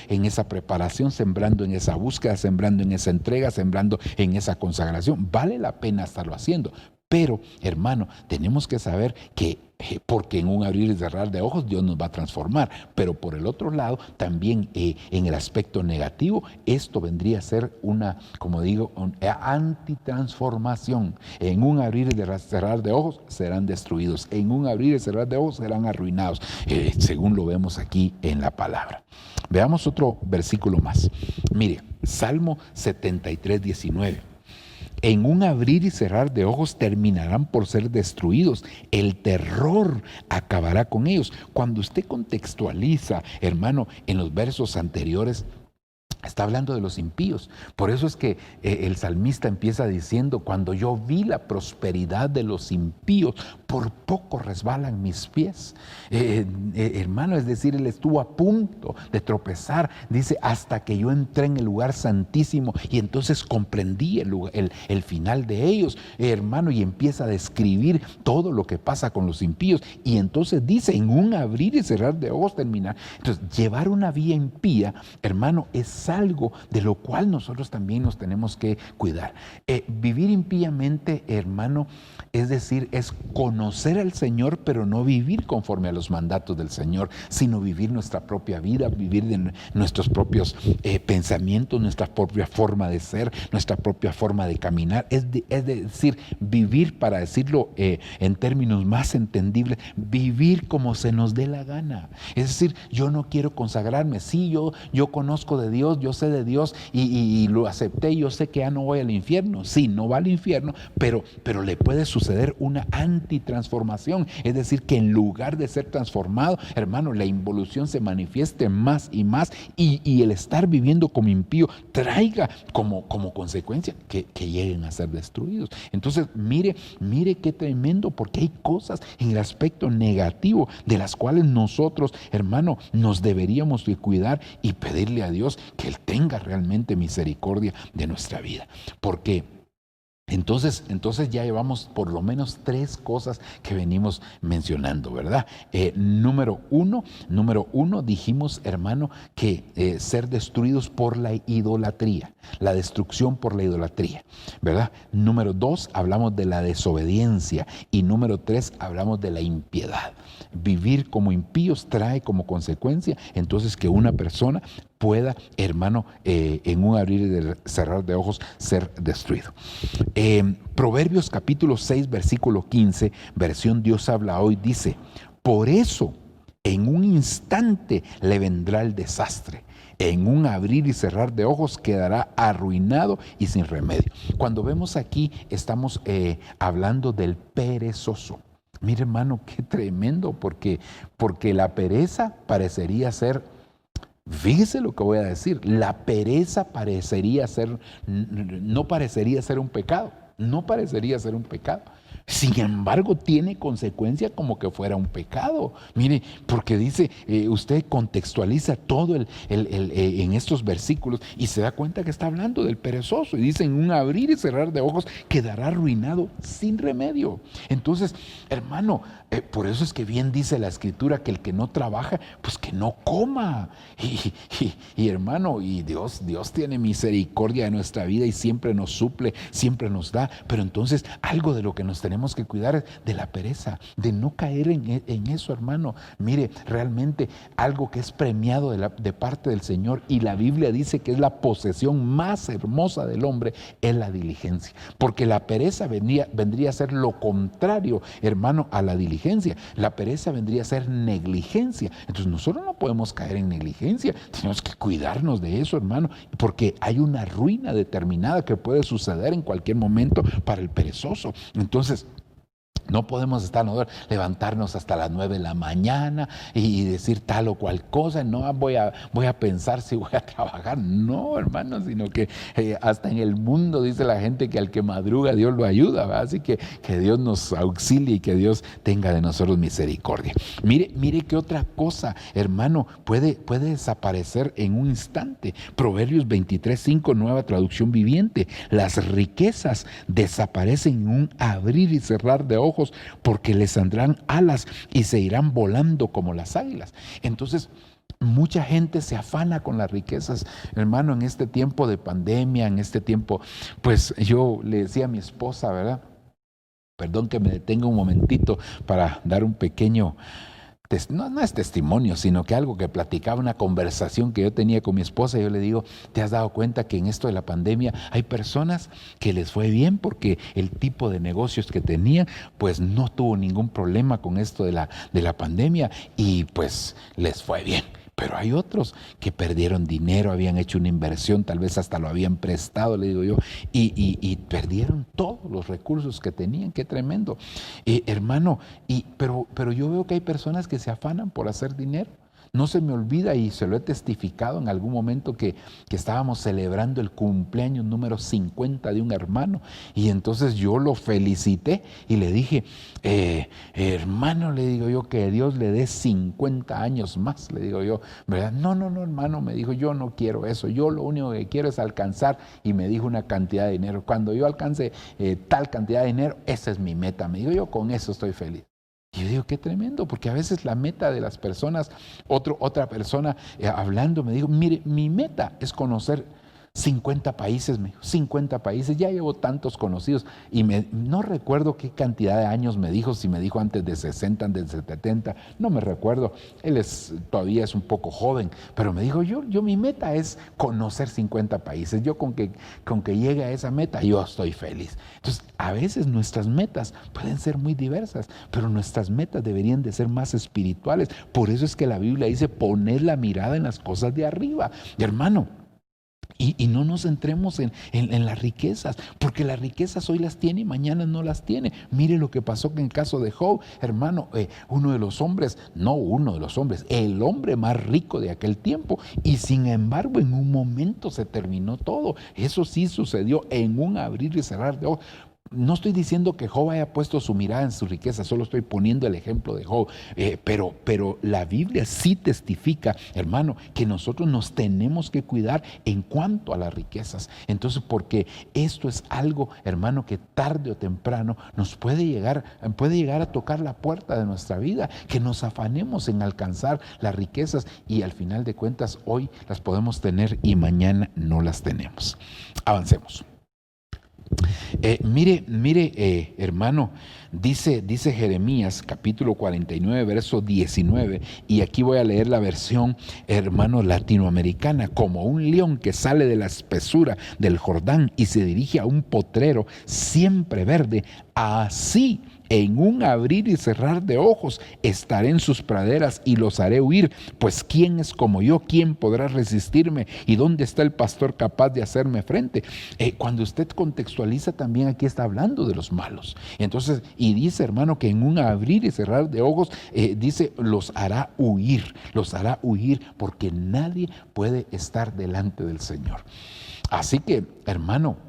en esa preparación, sembrando en esa búsqueda, sembrando en esa entrega, sembrando en esa consagración. Vale la pena estarlo haciendo. Pero, hermano, tenemos que saber que porque en un abrir y cerrar de ojos Dios nos va a transformar, pero por el otro lado también en el aspecto negativo esto vendría a ser una, como digo, antitransformación. En un abrir y cerrar de ojos serán destruidos, en un abrir y cerrar de ojos serán arruinados, según lo vemos aquí en la palabra. Veamos otro versículo más. Mire, Salmo 73, 19. En un abrir y cerrar de ojos terminarán por ser destruidos. El terror acabará con ellos. Cuando usted contextualiza, hermano, en los versos anteriores, está hablando de los impíos. Por eso es que el salmista empieza diciendo: cuando yo vi la prosperidad de los impíos, por poco resbalan mis pies. Hermano, es decir, él estuvo a punto de tropezar, dice, hasta que yo entré en el lugar santísimo y entonces comprendí el final de ellos, hermano, y empieza a describir todo lo que pasa con los impíos. Y entonces dice, en un abrir y cerrar de ojos terminar. Entonces, llevar una vía impía, hermano, es algo de lo cual nosotros también nos tenemos que cuidar. Vivir impíamente, hermano, es decir, es conocer al Señor, pero no vivir conforme a los mandatos del Señor, sino vivir nuestra propia vida, vivir de nuestros propios pensamientos, nuestra propia forma de ser, nuestra propia forma de caminar. Es decir, vivir, para decirlo en términos más entendibles, vivir como se nos dé la gana. Es decir, yo no quiero consagrarme. Sí, yo conozco de Dios, yo sé de Dios y lo acepté, yo sé que ya no voy al infierno. Sí, no va al infierno, pero le puede suceder una antitransformación. Es decir, que en lugar de ser transformado, hermano, la involución se manifieste más y más, y el estar viviendo como impío traiga como consecuencia que lleguen a ser destruidos. Entonces, mire qué tremendo, porque hay cosas en el aspecto negativo de las cuales nosotros, hermano, nos deberíamos de cuidar y pedirle a Dios que Él tenga realmente misericordia de nuestra vida. Porque Entonces ya llevamos por lo menos 3 cosas que venimos mencionando, ¿verdad? Número uno, dijimos, hermano, que ser destruidos por la idolatría, la destrucción por la idolatría, ¿verdad? Número 2, hablamos de la desobediencia. Y número 3, hablamos de la impiedad. Vivir como impíos trae como consecuencia entonces que una persona pueda, hermano, en un abrir y cerrar de ojos, ser destruido. Proverbios capítulo 6, versículo 15, versión Dios habla hoy, dice: por eso en un instante le vendrá el desastre. En un abrir y cerrar de ojos quedará arruinado y sin remedio. Cuando vemos aquí, estamos hablando del perezoso. Mire, hermano, qué tremendo, porque la pereza parecería ser, fíjese lo que voy a decir, la pereza parecería ser, no parecería ser un pecado, no parecería ser un pecado. Sin embargo, tiene consecuencia como que fuera un pecado. Mire, porque dice, usted contextualiza todo en estos versículos y se da cuenta que está hablando del perezoso. Y dice, en un abrir y cerrar de ojos quedará arruinado sin remedio. Entonces, hermano, por eso es que bien dice la Escritura que el que no trabaja, pues que no coma. Y hermano, y Dios tiene misericordia de nuestra vida y siempre nos suple, siempre nos da. Pero entonces, algo de lo que nos tenemos que cuidar de la pereza, de no caer en eso, hermano. Mire, realmente algo que es premiado de parte del Señor, y la Biblia dice que es la posesión más hermosa del hombre, es la diligencia. Porque la pereza vendría a ser lo contrario, hermano, a la diligencia. La pereza vendría a ser negligencia. Entonces nosotros no podemos caer en negligencia, tenemos que cuidarnos de eso, hermano, porque hay una ruina determinada que puede suceder en cualquier momento para el perezoso. Entonces, no podemos levantarnos hasta las 9 de la mañana y decir tal o cual cosa. No voy a pensar si voy a trabajar. No, hermano, sino que hasta en el mundo dice la gente que al que madruga Dios lo ayuda, ¿verdad? Así que Dios nos auxilie y que Dios tenga de nosotros misericordia. Mire qué otra cosa, hermano, puede desaparecer en un instante. Proverbios 23:5, nueva traducción viviente. Las riquezas desaparecen en un abrir y cerrar de ojos, porque les saldrán alas y se irán volando como las águilas. Entonces, mucha gente se afana con las riquezas, hermano, en este tiempo de pandemia, en este tiempo, pues yo le decía a mi esposa, ¿verdad? Perdón que me detenga un momentito para dar un pequeño, no es testimonio, sino que algo que platicaba, una conversación que yo tenía con mi esposa. Yo le digo, ¿te has dado cuenta que en esto de la pandemia hay personas que les fue bien porque el tipo de negocios que tenían, pues no tuvo ningún problema con esto de la pandemia y pues les fue bien? Pero hay otros que perdieron dinero, habían hecho una inversión, tal vez hasta lo habían prestado, le digo yo, y perdieron todos los recursos que tenían. Qué tremendo. Hermano, pero yo veo que hay personas que se afanan por hacer dinero. No se me olvida, y se lo he testificado en algún momento, que estábamos celebrando el cumpleaños número 50 de un hermano, y entonces yo lo felicité y le dije, hermano, le digo yo, que Dios le dé 50 años más, le digo yo, ¿verdad? No, hermano, me dijo, yo no quiero eso, yo lo único que quiero es alcanzar, y me dijo una cantidad de dinero. Cuando yo alcance tal cantidad de dinero, esa es mi meta, me digo yo, con eso estoy feliz. Y yo digo, qué tremendo, porque a veces la meta de las personas, otra persona hablando me dijo, mire, mi meta es conocer 50 países, me dijo, 50 países, ya llevo tantos conocidos, y no recuerdo qué cantidad de años me dijo, si me dijo antes de 60, antes de 70, no me recuerdo. Él todavía es un poco joven, pero me dijo, yo mi meta es conocer 50 países, yo con que llegue a esa meta, yo estoy feliz. Entonces, a veces nuestras metas pueden ser muy diversas, pero nuestras metas deberían de ser más espirituales. Por eso es que la Biblia dice, poner la mirada en las cosas de arriba. Y hermano, y no nos centremos en las riquezas, porque las riquezas hoy las tiene y mañana no las tiene. Mire lo que pasó en el caso de Job, hermano, el hombre más rico de aquel tiempo, y sin embargo en un momento se terminó todo. Eso sí sucedió en un abrir y cerrar de ojos. No estoy diciendo que Job haya puesto su mirada en su riqueza, solo estoy poniendo el ejemplo de Job. Pero la Biblia sí testifica, hermano, que nosotros nos tenemos que cuidar en cuanto a las riquezas. Entonces, porque esto es algo, hermano, que tarde o temprano nos puede llegar a tocar la puerta de nuestra vida, que nos afanemos en alcanzar las riquezas y al final de cuentas hoy las podemos tener y mañana no las tenemos. Avancemos. Mire, hermano, dice Jeremías capítulo 49, verso 19, y aquí voy a leer la versión, hermano, latinoamericana: como un león que sale de la espesura del Jordán y se dirige a un potrero siempre verde, así en un abrir y cerrar de ojos estaré en sus praderas y los haré huir, pues ¿quién es como yo? ¿Quién podrá resistirme? ¿Y dónde está el pastor capaz de hacerme frente? Cuando usted contextualiza, también aquí está hablando de los malos. Entonces, y dice, hermano, que en un abrir y cerrar de ojos, dice, los hará huir, porque nadie puede estar delante del Señor. Así que, hermano,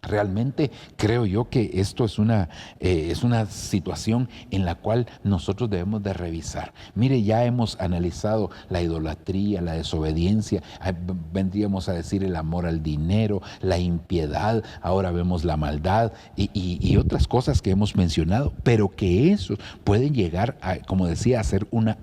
realmente creo yo que esto es una situación en la cual nosotros debemos de revisar. Mire, ya hemos analizado la idolatría, la desobediencia, vendríamos a decir el amor al dinero, la impiedad, ahora vemos la maldad y otras cosas que hemos mencionado, pero que eso pueden llegar a, como decía, a ser una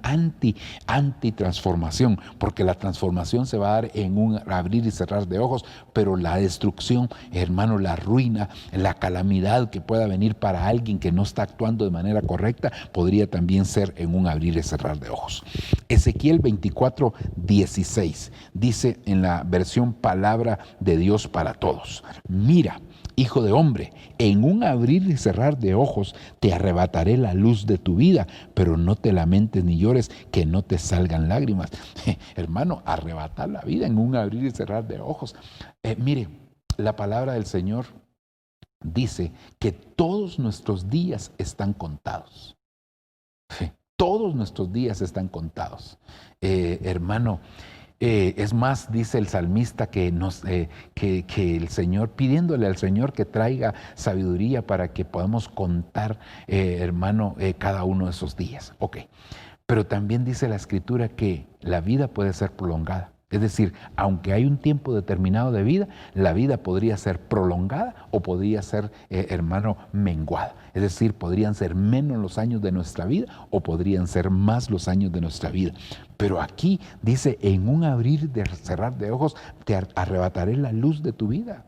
antitransformación, porque la transformación se va a dar en un abrir y cerrar de ojos, pero la destrucción, hermano, la ruina, la calamidad que pueda venir para alguien que no está actuando de manera correcta, podría también ser en un abrir y cerrar de ojos. Ezequiel 24, 16 dice en la versión Palabra de Dios para Todos: mira, hijo de hombre, en un abrir y cerrar de ojos te arrebataré la luz de tu vida, pero no te lamentes ni llores, que no te salgan lágrimas. Hermano, arrebatar la vida en un abrir y cerrar de ojos. Mire, la palabra del Señor dice que todos nuestros días están contados. Todos nuestros días están contados. Hermano, es más, dice el salmista que el Señor, pidiéndole al Señor que traiga sabiduría para que podamos contar, hermano, cada uno de esos días. Ok, pero también dice la Escritura que la vida puede ser prolongada. Es decir, aunque hay un tiempo determinado de vida, la vida podría ser prolongada o podría ser, hermano, menguada. Es decir, podrían ser menos los años de nuestra vida o podrían ser más los años de nuestra vida. Pero aquí dice, en un abrir y cerrar de ojos, te arrebataré la luz de tu vida.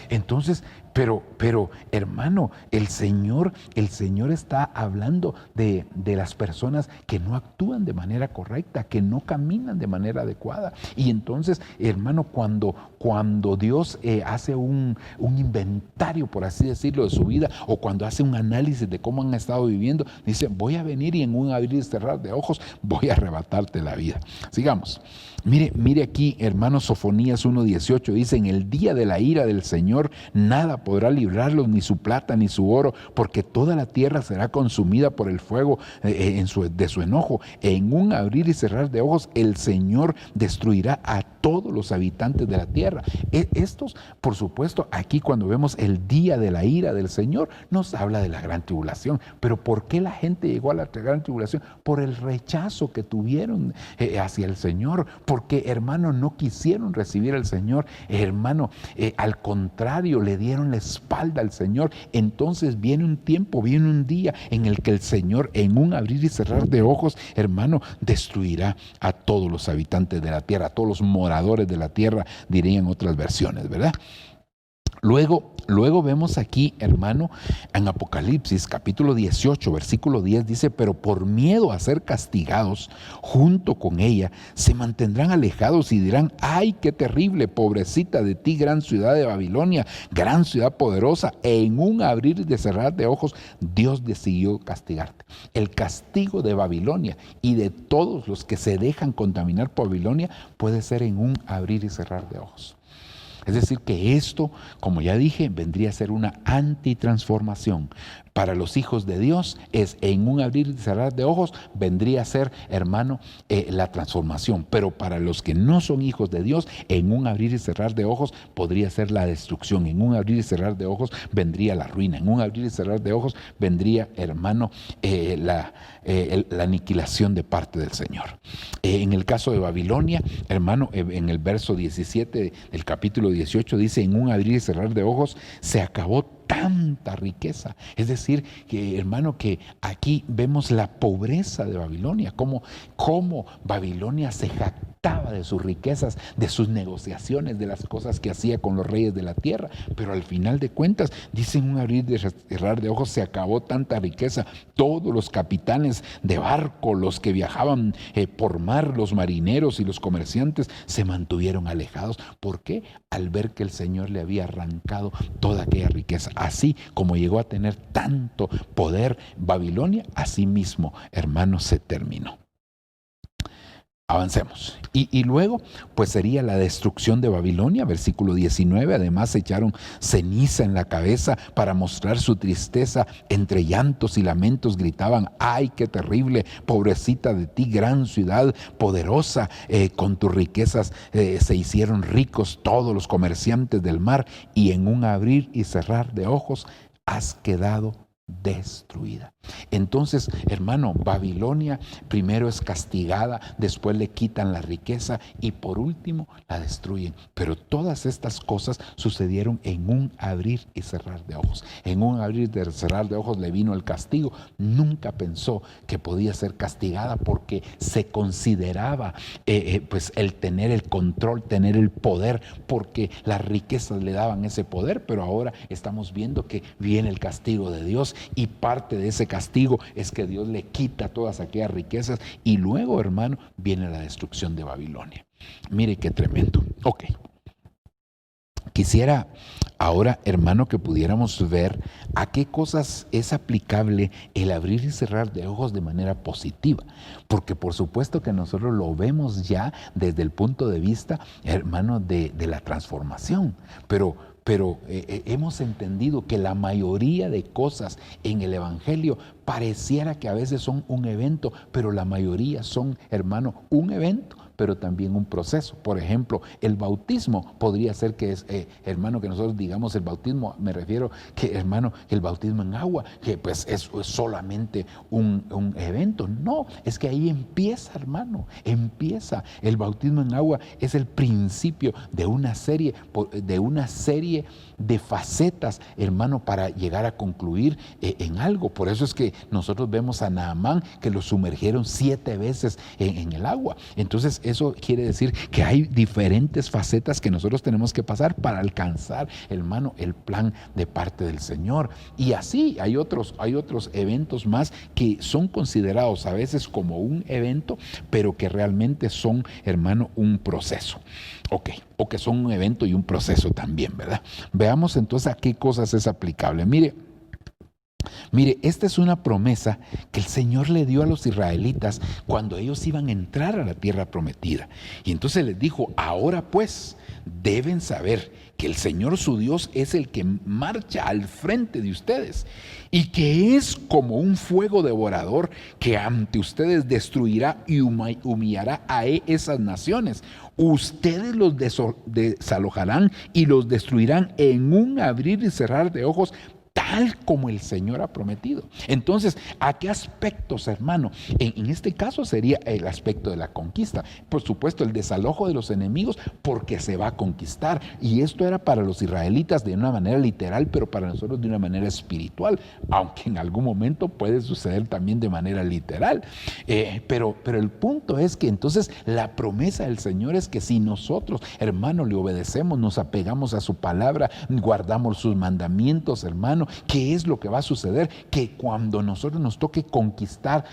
Entonces, pero hermano, el Señor está hablando de las personas que no actúan de manera correcta, que no caminan de manera adecuada. Y entonces, hermano, cuando Dios hace un inventario, por así decirlo, de su vida, o cuando hace un análisis de cómo han estado viviendo, dice, voy a venir y en un abrir y cerrar de ojos voy a arrebatarte la vida. Sigamos. Mire aquí, hermano, Sofonías 1:18 dice: en el día de la ira del Señor nada podrá librarlos, ni su plata ni su oro, porque toda la tierra será consumida por el fuego de su enojo. En un abrir y cerrar de ojos el Señor destruirá a todos los habitantes de la tierra. Estos, por supuesto, aquí cuando vemos el día de la ira del Señor, nos habla de la gran tribulación. Pero ¿por qué la gente llegó a la gran tribulación? Por el rechazo que tuvieron hacia el Señor, porque, hermano, no quisieron recibir al Señor, hermano, al contrario, le dieron la espalda al Señor. Entonces viene un tiempo, viene un día en el que el Señor, en un abrir y cerrar de ojos, hermano, destruirá a todos los habitantes de la tierra, a todos los moradores de la tierra, dirían otras versiones, ¿verdad? Luego vemos aquí, hermano, en Apocalipsis capítulo 18, versículo 10 dice: pero por miedo a ser castigados junto con ella, se mantendrán alejados y dirán: ay, qué terrible, pobrecita de ti, gran ciudad de Babilonia, gran ciudad poderosa. En un abrir y cerrar de ojos, Dios decidió castigarte. El castigo de Babilonia y de todos los que se dejan contaminar por Babilonia puede ser en un abrir y cerrar de ojos. Es decir, que esto, como ya dije, vendría a ser una antitransformación. Para los hijos de Dios es en un abrir y cerrar de ojos, vendría a ser, hermano, la transformación. Pero para los que no son hijos de Dios, en un abrir y cerrar de ojos podría ser la destrucción. En un abrir y cerrar de ojos vendría la ruina. En un abrir y cerrar de ojos vendría, hermano, la aniquilación de parte del Señor. En el caso de Babilonia, hermano, en el verso 17 del capítulo 18 dice, en un abrir y cerrar de ojos se acabó tanta riqueza. Es decir, que hermano, que aquí vemos la pobreza de Babilonia, cómo Babilonia se jactaba de sus riquezas, de sus negociaciones, de las cosas que hacía con los reyes de la tierra, pero al final de cuentas, dicen un abrir y cerrar de ojos, se acabó tanta riqueza. Todos los capitanes de barco, los que viajaban por mar, los marineros y los comerciantes, se mantuvieron alejados. ¿Por qué? Al ver que el Señor le había arrancado toda aquella riqueza. Así como llegó a tener tanto poder Babilonia, así mismo, hermanos, se terminó. Avancemos. Y luego, pues sería la destrucción de Babilonia, versículo 19. Además, echaron ceniza en la cabeza para mostrar su tristeza. Entre llantos y lamentos gritaban, ¡ay, qué terrible! Pobrecita de ti, gran ciudad poderosa. Con tus riquezas se hicieron ricos todos los comerciantes del mar, y en un abrir y cerrar de ojos has quedado destruida. Entonces, hermano, Babilonia primero es castigada, después le quitan la riqueza y por último la destruyen. Pero todas estas cosas sucedieron en un abrir y cerrar de ojos. En un abrir y cerrar de ojos le vino el castigo. Nunca pensó que podía ser castigada porque se consideraba pues el tener el control, tener el poder, porque las riquezas le daban ese poder. Pero ahora estamos viendo que viene el castigo de Dios, y parte de ese castigo es que Dios le quita todas aquellas riquezas, y luego, hermano, viene la destrucción de Babilonia. Mire qué tremendo. Ok. Quisiera ahora, hermano, que pudiéramos ver a qué cosas es aplicable el abrir y cerrar de ojos de manera positiva. Porque por supuesto que nosotros lo vemos ya desde el punto de vista, hermano, de la transformación. Pero hemos entendido que la mayoría de cosas en el Evangelio pareciera que a veces son un evento, pero la mayoría son, hermano, un evento, pero también un proceso. Por ejemplo, el bautismo podría ser que es, hermano, que nosotros digamos el bautismo, me refiero que, hermano, el bautismo en agua, que pues es solamente un evento. No, es que ahí empieza, hermano, empieza. El bautismo en agua es el principio de una serie de facetas, hermano, para llegar a concluir en algo. Por eso es que nosotros vemos a Naamán, que lo sumergieron 7 veces en el agua. Entonces, eso quiere decir que hay diferentes facetas que nosotros tenemos que pasar para alcanzar, hermano, el plan de parte del Señor. Y así hay otros eventos más que son considerados a veces como un evento, pero que realmente son, hermano, un proceso. Ok, o que son un evento y un proceso también, ¿verdad? Veamos entonces a qué cosas es aplicable. Mire, esta es una promesa que el Señor le dio a los israelitas cuando ellos iban a entrar a la tierra prometida. Y entonces les dijo, ahora pues deben saber que el Señor su Dios es el que marcha al frente de ustedes y que es como un fuego devorador que ante ustedes destruirá y humillará a esas naciones. Ustedes los desalojarán y los destruirán en un abrir y cerrar de ojos, tal como el Señor ha prometido. Entonces, ¿a qué aspectos, hermano? En este caso sería el aspecto de la conquista. Por supuesto, el desalojo de los enemigos, porque se va a conquistar. Y esto era para los israelitas de una manera literal, pero para nosotros de una manera espiritual, aunque en algún momento puede suceder también de manera literal. Pero el punto es que entonces la promesa del Señor es que si nosotros, hermano, le obedecemos, nos apegamos a su palabra, guardamos sus mandamientos, hermano, ¿qué es lo que va a suceder? Que cuando nosotros nos toque conquistar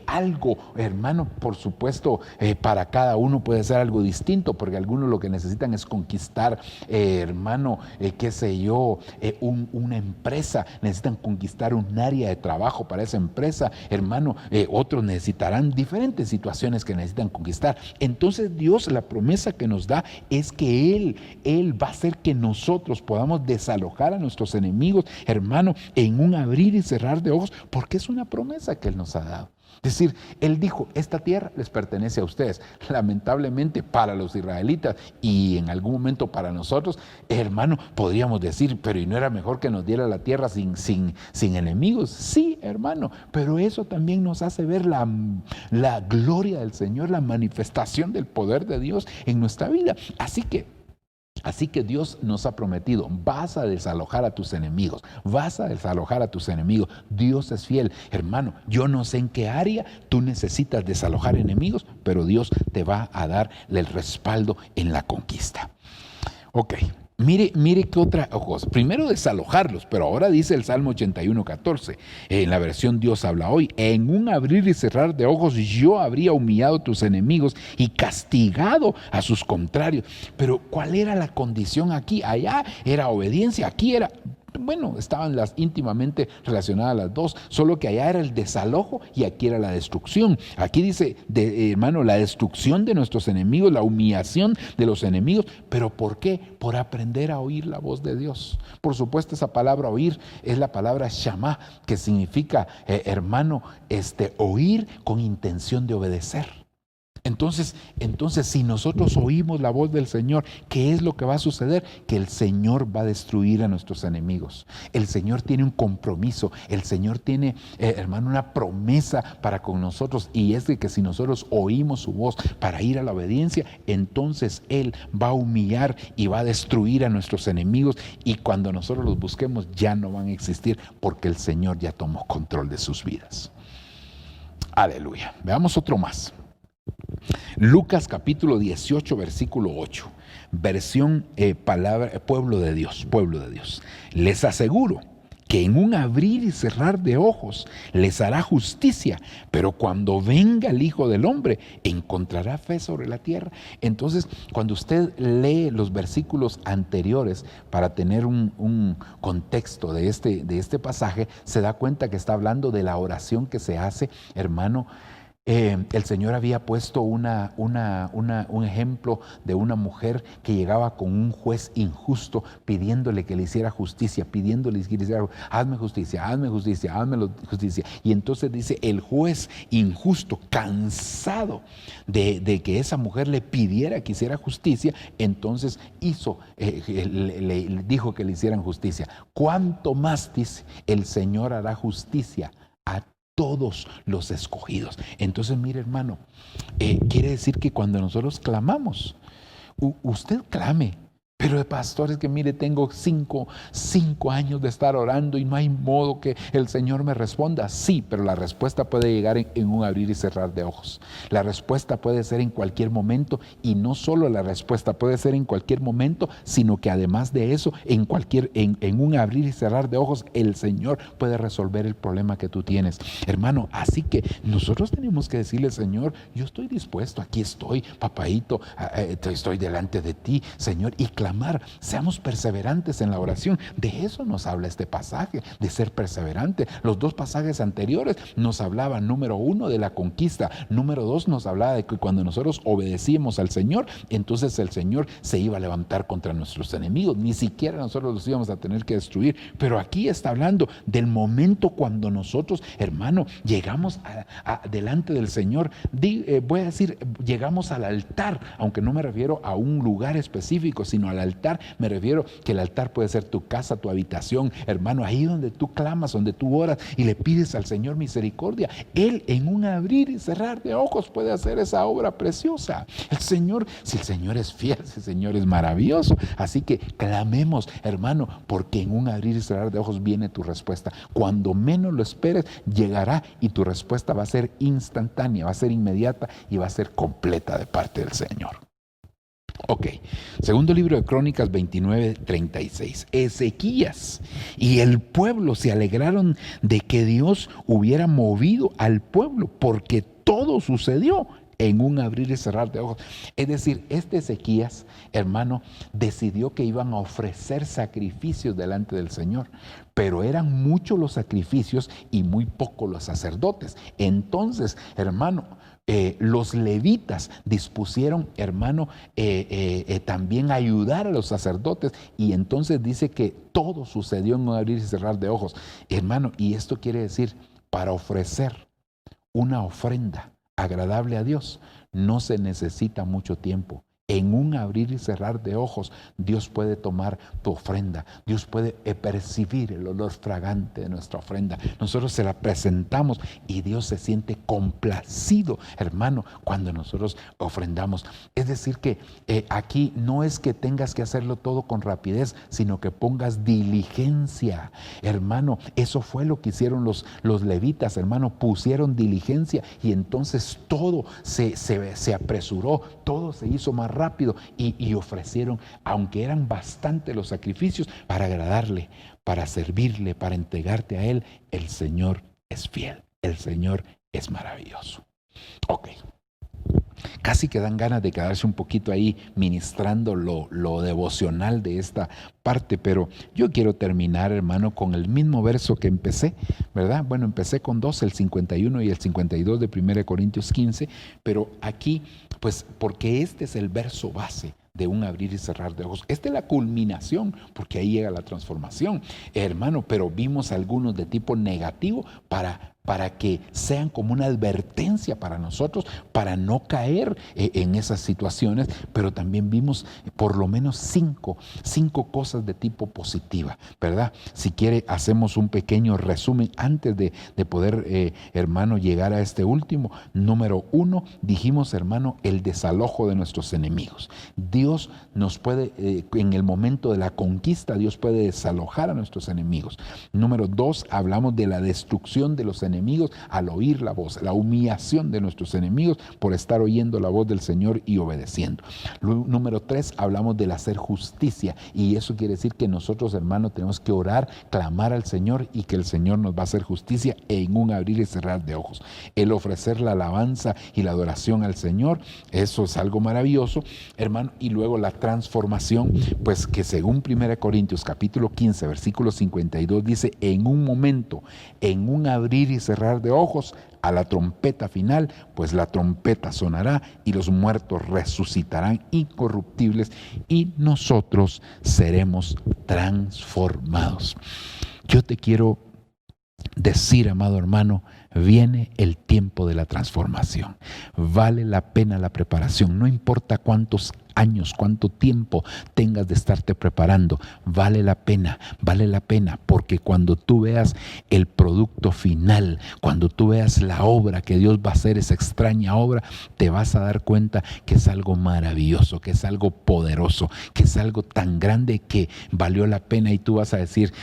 algo, hermano, por supuesto, para cada uno puede ser algo distinto, porque algunos lo que necesitan es conquistar, hermano, qué sé yo, una empresa, necesitan conquistar un área de trabajo para esa empresa, hermano, otros necesitarán diferentes situaciones que necesitan conquistar. Entonces Dios, la promesa que nos da es que Él va a ser que nosotros podamos desalojar a nuestros enemigos, hermano, en un abrir y cerrar de ojos, porque es una promesa que Él nos ha dado. Es decir, Él dijo, esta tierra les pertenece a ustedes. Lamentablemente para los israelitas y en algún momento para nosotros, hermano, podríamos decir, pero ¿y no era mejor que nos diera la tierra sin enemigos? Sí, hermano, pero eso también nos hace ver la gloria del Señor, la manifestación del poder de Dios en nuestra vida. Así que Dios nos ha prometido, vas a desalojar a tus enemigos, vas a desalojar a tus enemigos. Dios es fiel. Hermano, yo no sé en qué área tú necesitas desalojar enemigos, pero Dios te va a dar el respaldo en la conquista. Ok. Mire qué otra cosa. Primero desalojarlos, pero ahora dice el Salmo 81:14, en la versión Dios habla hoy, en un abrir y cerrar de ojos yo habría humillado a tus enemigos y castigado a sus contrarios. Pero ¿cuál era la condición aquí? Allá era obediencia, aquí era... Bueno, estaban íntimamente relacionadas las dos, solo que allá era el desalojo y aquí era la destrucción. Aquí dice, hermano, la destrucción de nuestros enemigos, la humillación de los enemigos. ¿Pero por qué? Por aprender a oír la voz de Dios. Por supuesto, esa palabra oír es la palabra shamá, que significa, hermano, oír con intención de obedecer. Entonces, si nosotros oímos la voz del Señor, ¿qué es lo que va a suceder? Que el Señor va a destruir a nuestros enemigos. El Señor tiene un compromiso, el Señor tiene, hermano, una promesa para con nosotros, y es de que si nosotros oímos su voz para ir a la obediencia, entonces Él va a humillar y va a destruir a nuestros enemigos, y cuando nosotros los busquemos ya no van a existir, porque el Señor ya tomó control de sus vidas. Aleluya. Veamos otro más. Lucas capítulo 18, versículo 8, versión pueblo de Dios. Les aseguro que en un abrir y cerrar de ojos les hará justicia, pero cuando venga el Hijo del Hombre, ¿encontrará fe sobre la tierra? Entonces, cuando usted lee los versículos anteriores para tener un contexto de este pasaje, se da cuenta que está hablando de la oración que se hace, hermano. El Señor había puesto un ejemplo de una mujer que llegaba con un juez injusto pidiéndole que le hiciera justicia, pidiéndole que le hiciera, hazme justicia, hazme justicia. Y entonces dice, el juez injusto, cansado de que esa mujer le pidiera que hiciera justicia, entonces le dijo que le hicieran justicia. ¿Cuánto más, dice, el Señor hará justicia a todos los escogidos? Entonces, mire, hermano, quiere decir que cuando nosotros clamamos, usted clame. Pero de pastores que mire, tengo cinco años de estar orando y no hay modo que el Señor me responda. Sí, pero la respuesta puede llegar en un abrir y cerrar de ojos. La respuesta puede ser en cualquier momento, y no solo la respuesta puede ser en cualquier momento, sino que además de eso, en un abrir y cerrar de ojos, el Señor puede resolver el problema que tú tienes, hermano. Así que nosotros tenemos que decirle, Señor, yo estoy dispuesto, aquí estoy, papaíto, estoy delante de ti, Señor, y clamar. Seamos perseverantes en la oración. De eso nos habla este pasaje, de ser perseverante. Los dos pasajes anteriores nos hablaban, número 1, de la conquista. Número 2, nos hablaba de que cuando nosotros obedecíamos al Señor, entonces el Señor se iba a levantar contra nuestros enemigos. Ni siquiera nosotros los íbamos a tener que destruir. Pero aquí está hablando del momento cuando nosotros, hermano, llegamos delante del Señor. Voy a decir, llegamos al altar, aunque no me refiero a un lugar específico, sino al altar. Me refiero que el altar puede ser tu casa, tu habitación, hermano, ahí donde tú clamas, donde tú oras y le pides al Señor misericordia. Él, en un abrir y cerrar de ojos, puede hacer esa obra preciosa. El Señor, si el Señor es fiel, si el Señor es maravilloso, así que clamemos, hermano, porque en un abrir y cerrar de ojos viene tu respuesta. Cuando menos lo esperes, llegará, y tu respuesta va a ser instantánea, va a ser inmediata y va a ser completa de parte del Señor. Ok, segundo libro de Crónicas 29:36. Ezequías y el pueblo se alegraron de que Dios hubiera movido al pueblo, porque todo sucedió en un abrir y cerrar de ojos. Es decir, Ezequías, hermano, decidió que iban a ofrecer sacrificios delante del Señor, pero eran muchos los sacrificios y muy pocos los sacerdotes. Entonces, hermano, los levitas dispusieron, hermano, también ayudar a los sacerdotes, y entonces dice que todo sucedió en un abrir y cerrar de ojos, hermano. Y esto quiere decir, para ofrecer una ofrenda agradable a Dios no se necesita mucho tiempo. En un abrir y cerrar de ojos, Dios puede tomar tu ofrenda. Dios puede percibir el olor fragante de nuestra ofrenda. Nosotros se la presentamos y Dios se siente complacido, hermano, cuando nosotros ofrendamos. Es decir que aquí no es que tengas que hacerlo todo con rapidez, sino que pongas diligencia, hermano. Eso fue lo que hicieron los levitas, hermano. Pusieron diligencia y entonces todo se apresuró, todo se hizo más rápido y ofrecieron, aunque eran bastante los sacrificios, para agradarle, para servirle, para entregarte a Él. El Señor es fiel, el Señor es maravilloso. Ok. Casi que dan ganas de quedarse un poquito ahí ministrando lo devocional de esta parte, pero yo quiero terminar, hermano, con el mismo verso que empecé, ¿verdad? Bueno, empecé con dos, el 51 y el 52 de 1 Corintios 15, pero aquí, pues, porque este es el verso base de un abrir y cerrar de ojos. Esta es la culminación, porque ahí llega la transformación, hermano, pero vimos algunos de tipo negativo para que sean como una advertencia para nosotros, para no caer en esas situaciones, pero también vimos por lo menos cinco cosas de tipo positiva, ¿verdad? Si quiere, hacemos un pequeño resumen antes de poder, hermano, llegar a este último. Número 1, dijimos, hermano, el desalojo de nuestros enemigos. Dios nos puede, en el momento de la conquista, Dios puede desalojar a nuestros enemigos. Número 2, hablamos de la destrucción de los enemigos al oír la voz, la humillación de nuestros enemigos por estar oyendo la voz del Señor y obedeciendo. Número 3, hablamos del hacer justicia, y eso quiere decir que nosotros, hermanos, tenemos que orar, clamar al Señor, y que el Señor nos va a hacer justicia en un abrir y cerrar de ojos. El ofrecer la alabanza y la adoración al Señor, eso es algo maravilloso, hermano. Y luego la transformación, pues que según 1 Corintios capítulo 15, versículo 52 dice, en un momento, en un abrir y cerrar de ojos, a la trompeta final, pues la trompeta sonará y los muertos resucitarán incorruptibles y nosotros seremos transformados. Yo te quiero decir, amado hermano, viene el tiempo de la transformación. Vale la pena la preparación, no importa cuántos años, cuánto tiempo tengas de estarte preparando, vale la pena, porque cuando tú veas el producto final, cuando tú veas la obra que Dios va a hacer, esa extraña obra, te vas a dar cuenta que es algo maravilloso, que es algo poderoso, que es algo tan grande que valió la pena, y tú vas a decir,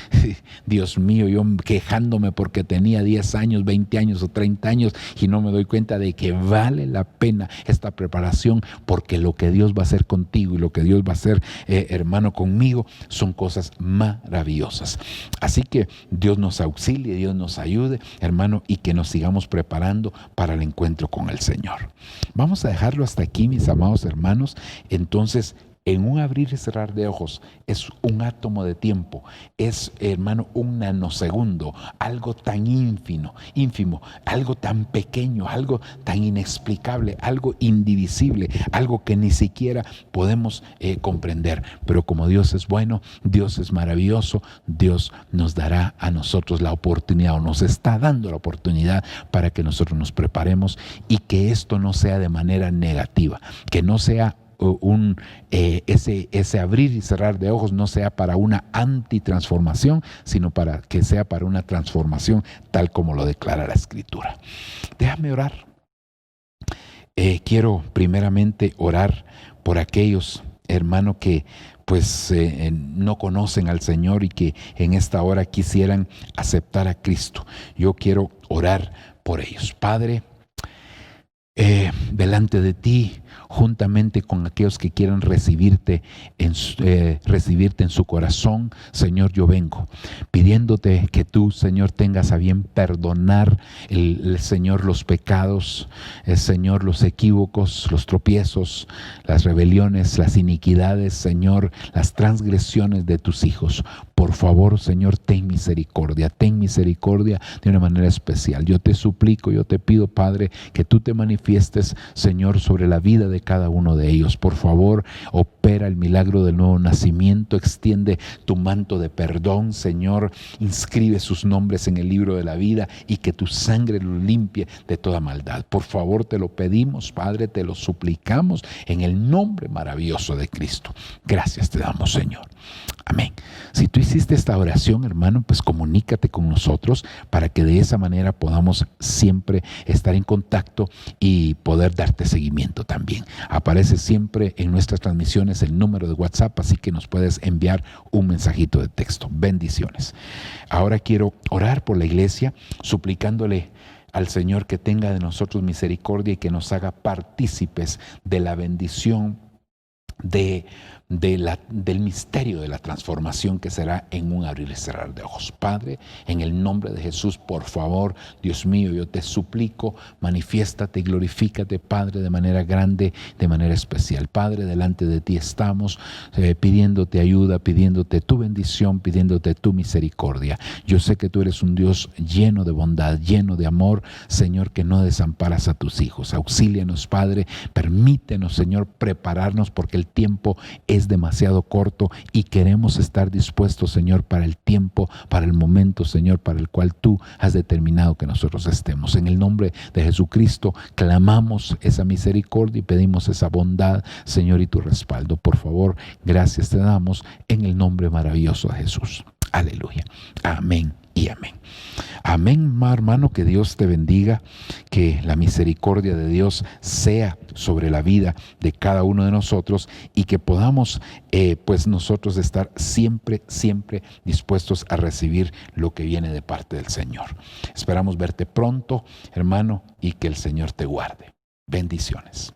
Dios mío, yo quejándome porque tenía 10 años, 20 años o 30 años y no me doy cuenta de que vale la pena esta preparación, porque lo que Dios va a hacer contigo y lo que Dios va a hacer, hermano, conmigo, son cosas maravillosas. Así que Dios nos auxilie, Dios nos ayude, hermano, y que nos sigamos preparando para el encuentro con el Señor. Vamos a dejarlo hasta aquí, mis amados hermanos. Entonces, en un abrir y cerrar de ojos es un átomo de tiempo, es, hermano, un nanosegundo, algo tan ínfimo, algo tan pequeño, algo tan inexplicable, algo indivisible, algo que ni siquiera podemos comprender. Pero como Dios es bueno, Dios es maravilloso, Dios nos dará a nosotros la oportunidad, o nos está dando la oportunidad, para que nosotros nos preparemos y que esto no sea de manera negativa, que no sea ese abrir y cerrar de ojos no sea para una antitransformación, sino para que sea para una transformación tal como lo declara la Escritura. Déjame orar. Quiero primeramente orar por aquellos, hermano, que pues no conocen al Señor y que en esta hora quisieran aceptar a Cristo. Yo quiero orar por ellos. Padre, delante de ti juntamente con aquellos que quieran recibirte en su corazón. Señor, yo vengo pidiéndote que tú, Señor, tengas a bien perdonar, Señor, los pecados, Señor, los equívocos, los tropiezos, las rebeliones, las iniquidades, Señor, las transgresiones de tus hijos. Por favor, Señor, ten misericordia de una manera especial. Yo te suplico, yo te pido, Padre, que tú te manifiestes, Señor, sobre la vida de cada uno de ellos. Por favor, opera el milagro del nuevo nacimiento, extiende tu manto de perdón, Señor, inscribe sus nombres en el libro de la vida y que tu sangre los limpie de toda maldad. Por favor, te lo pedimos, Padre, te lo suplicamos en el nombre maravilloso de Cristo. Gracias te damos, Señor. Amén. Si tú hiciste esta oración, hermano, pues comunícate con nosotros para que de esa manera podamos siempre estar en contacto y poder darte seguimiento también. Aparece siempre en nuestras transmisiones el número de WhatsApp, así que nos puedes enviar un mensajito de texto. Bendiciones. Ahora quiero orar por la iglesia, suplicándole al Señor que tenga de nosotros misericordia y que nos haga partícipes de la bendición del misterio de la transformación que será en un abrir y cerrar de ojos. Padre, en el nombre de Jesús, por favor, Dios mío, yo te suplico, manifiéstate y glorifícate, Padre, de manera grande, de manera especial. Padre, delante de ti estamos pidiéndote ayuda, pidiéndote tu bendición, pidiéndote tu misericordia. Yo sé que tú eres un Dios lleno de bondad, lleno de amor, Señor, que no desamparas a tus hijos. Auxílianos, Padre, permítenos, Señor, prepararnos porque el tiempo es demasiado corto y queremos estar dispuestos, Señor, para el tiempo, para el momento, Señor, para el cual tú has determinado que nosotros estemos. En el nombre de Jesucristo clamamos esa misericordia y pedimos esa bondad, Señor, y tu respaldo. Por favor, gracias te damos en el nombre maravilloso de Jesús. Aleluya. Amén y amén. Amén, hermano, que Dios te bendiga, que la misericordia de Dios sea sobre la vida de cada uno de nosotros y que podamos pues nosotros estar siempre dispuestos a recibir lo que viene de parte del Señor. Esperamos verte pronto, hermano, y que el Señor te guarde. Bendiciones.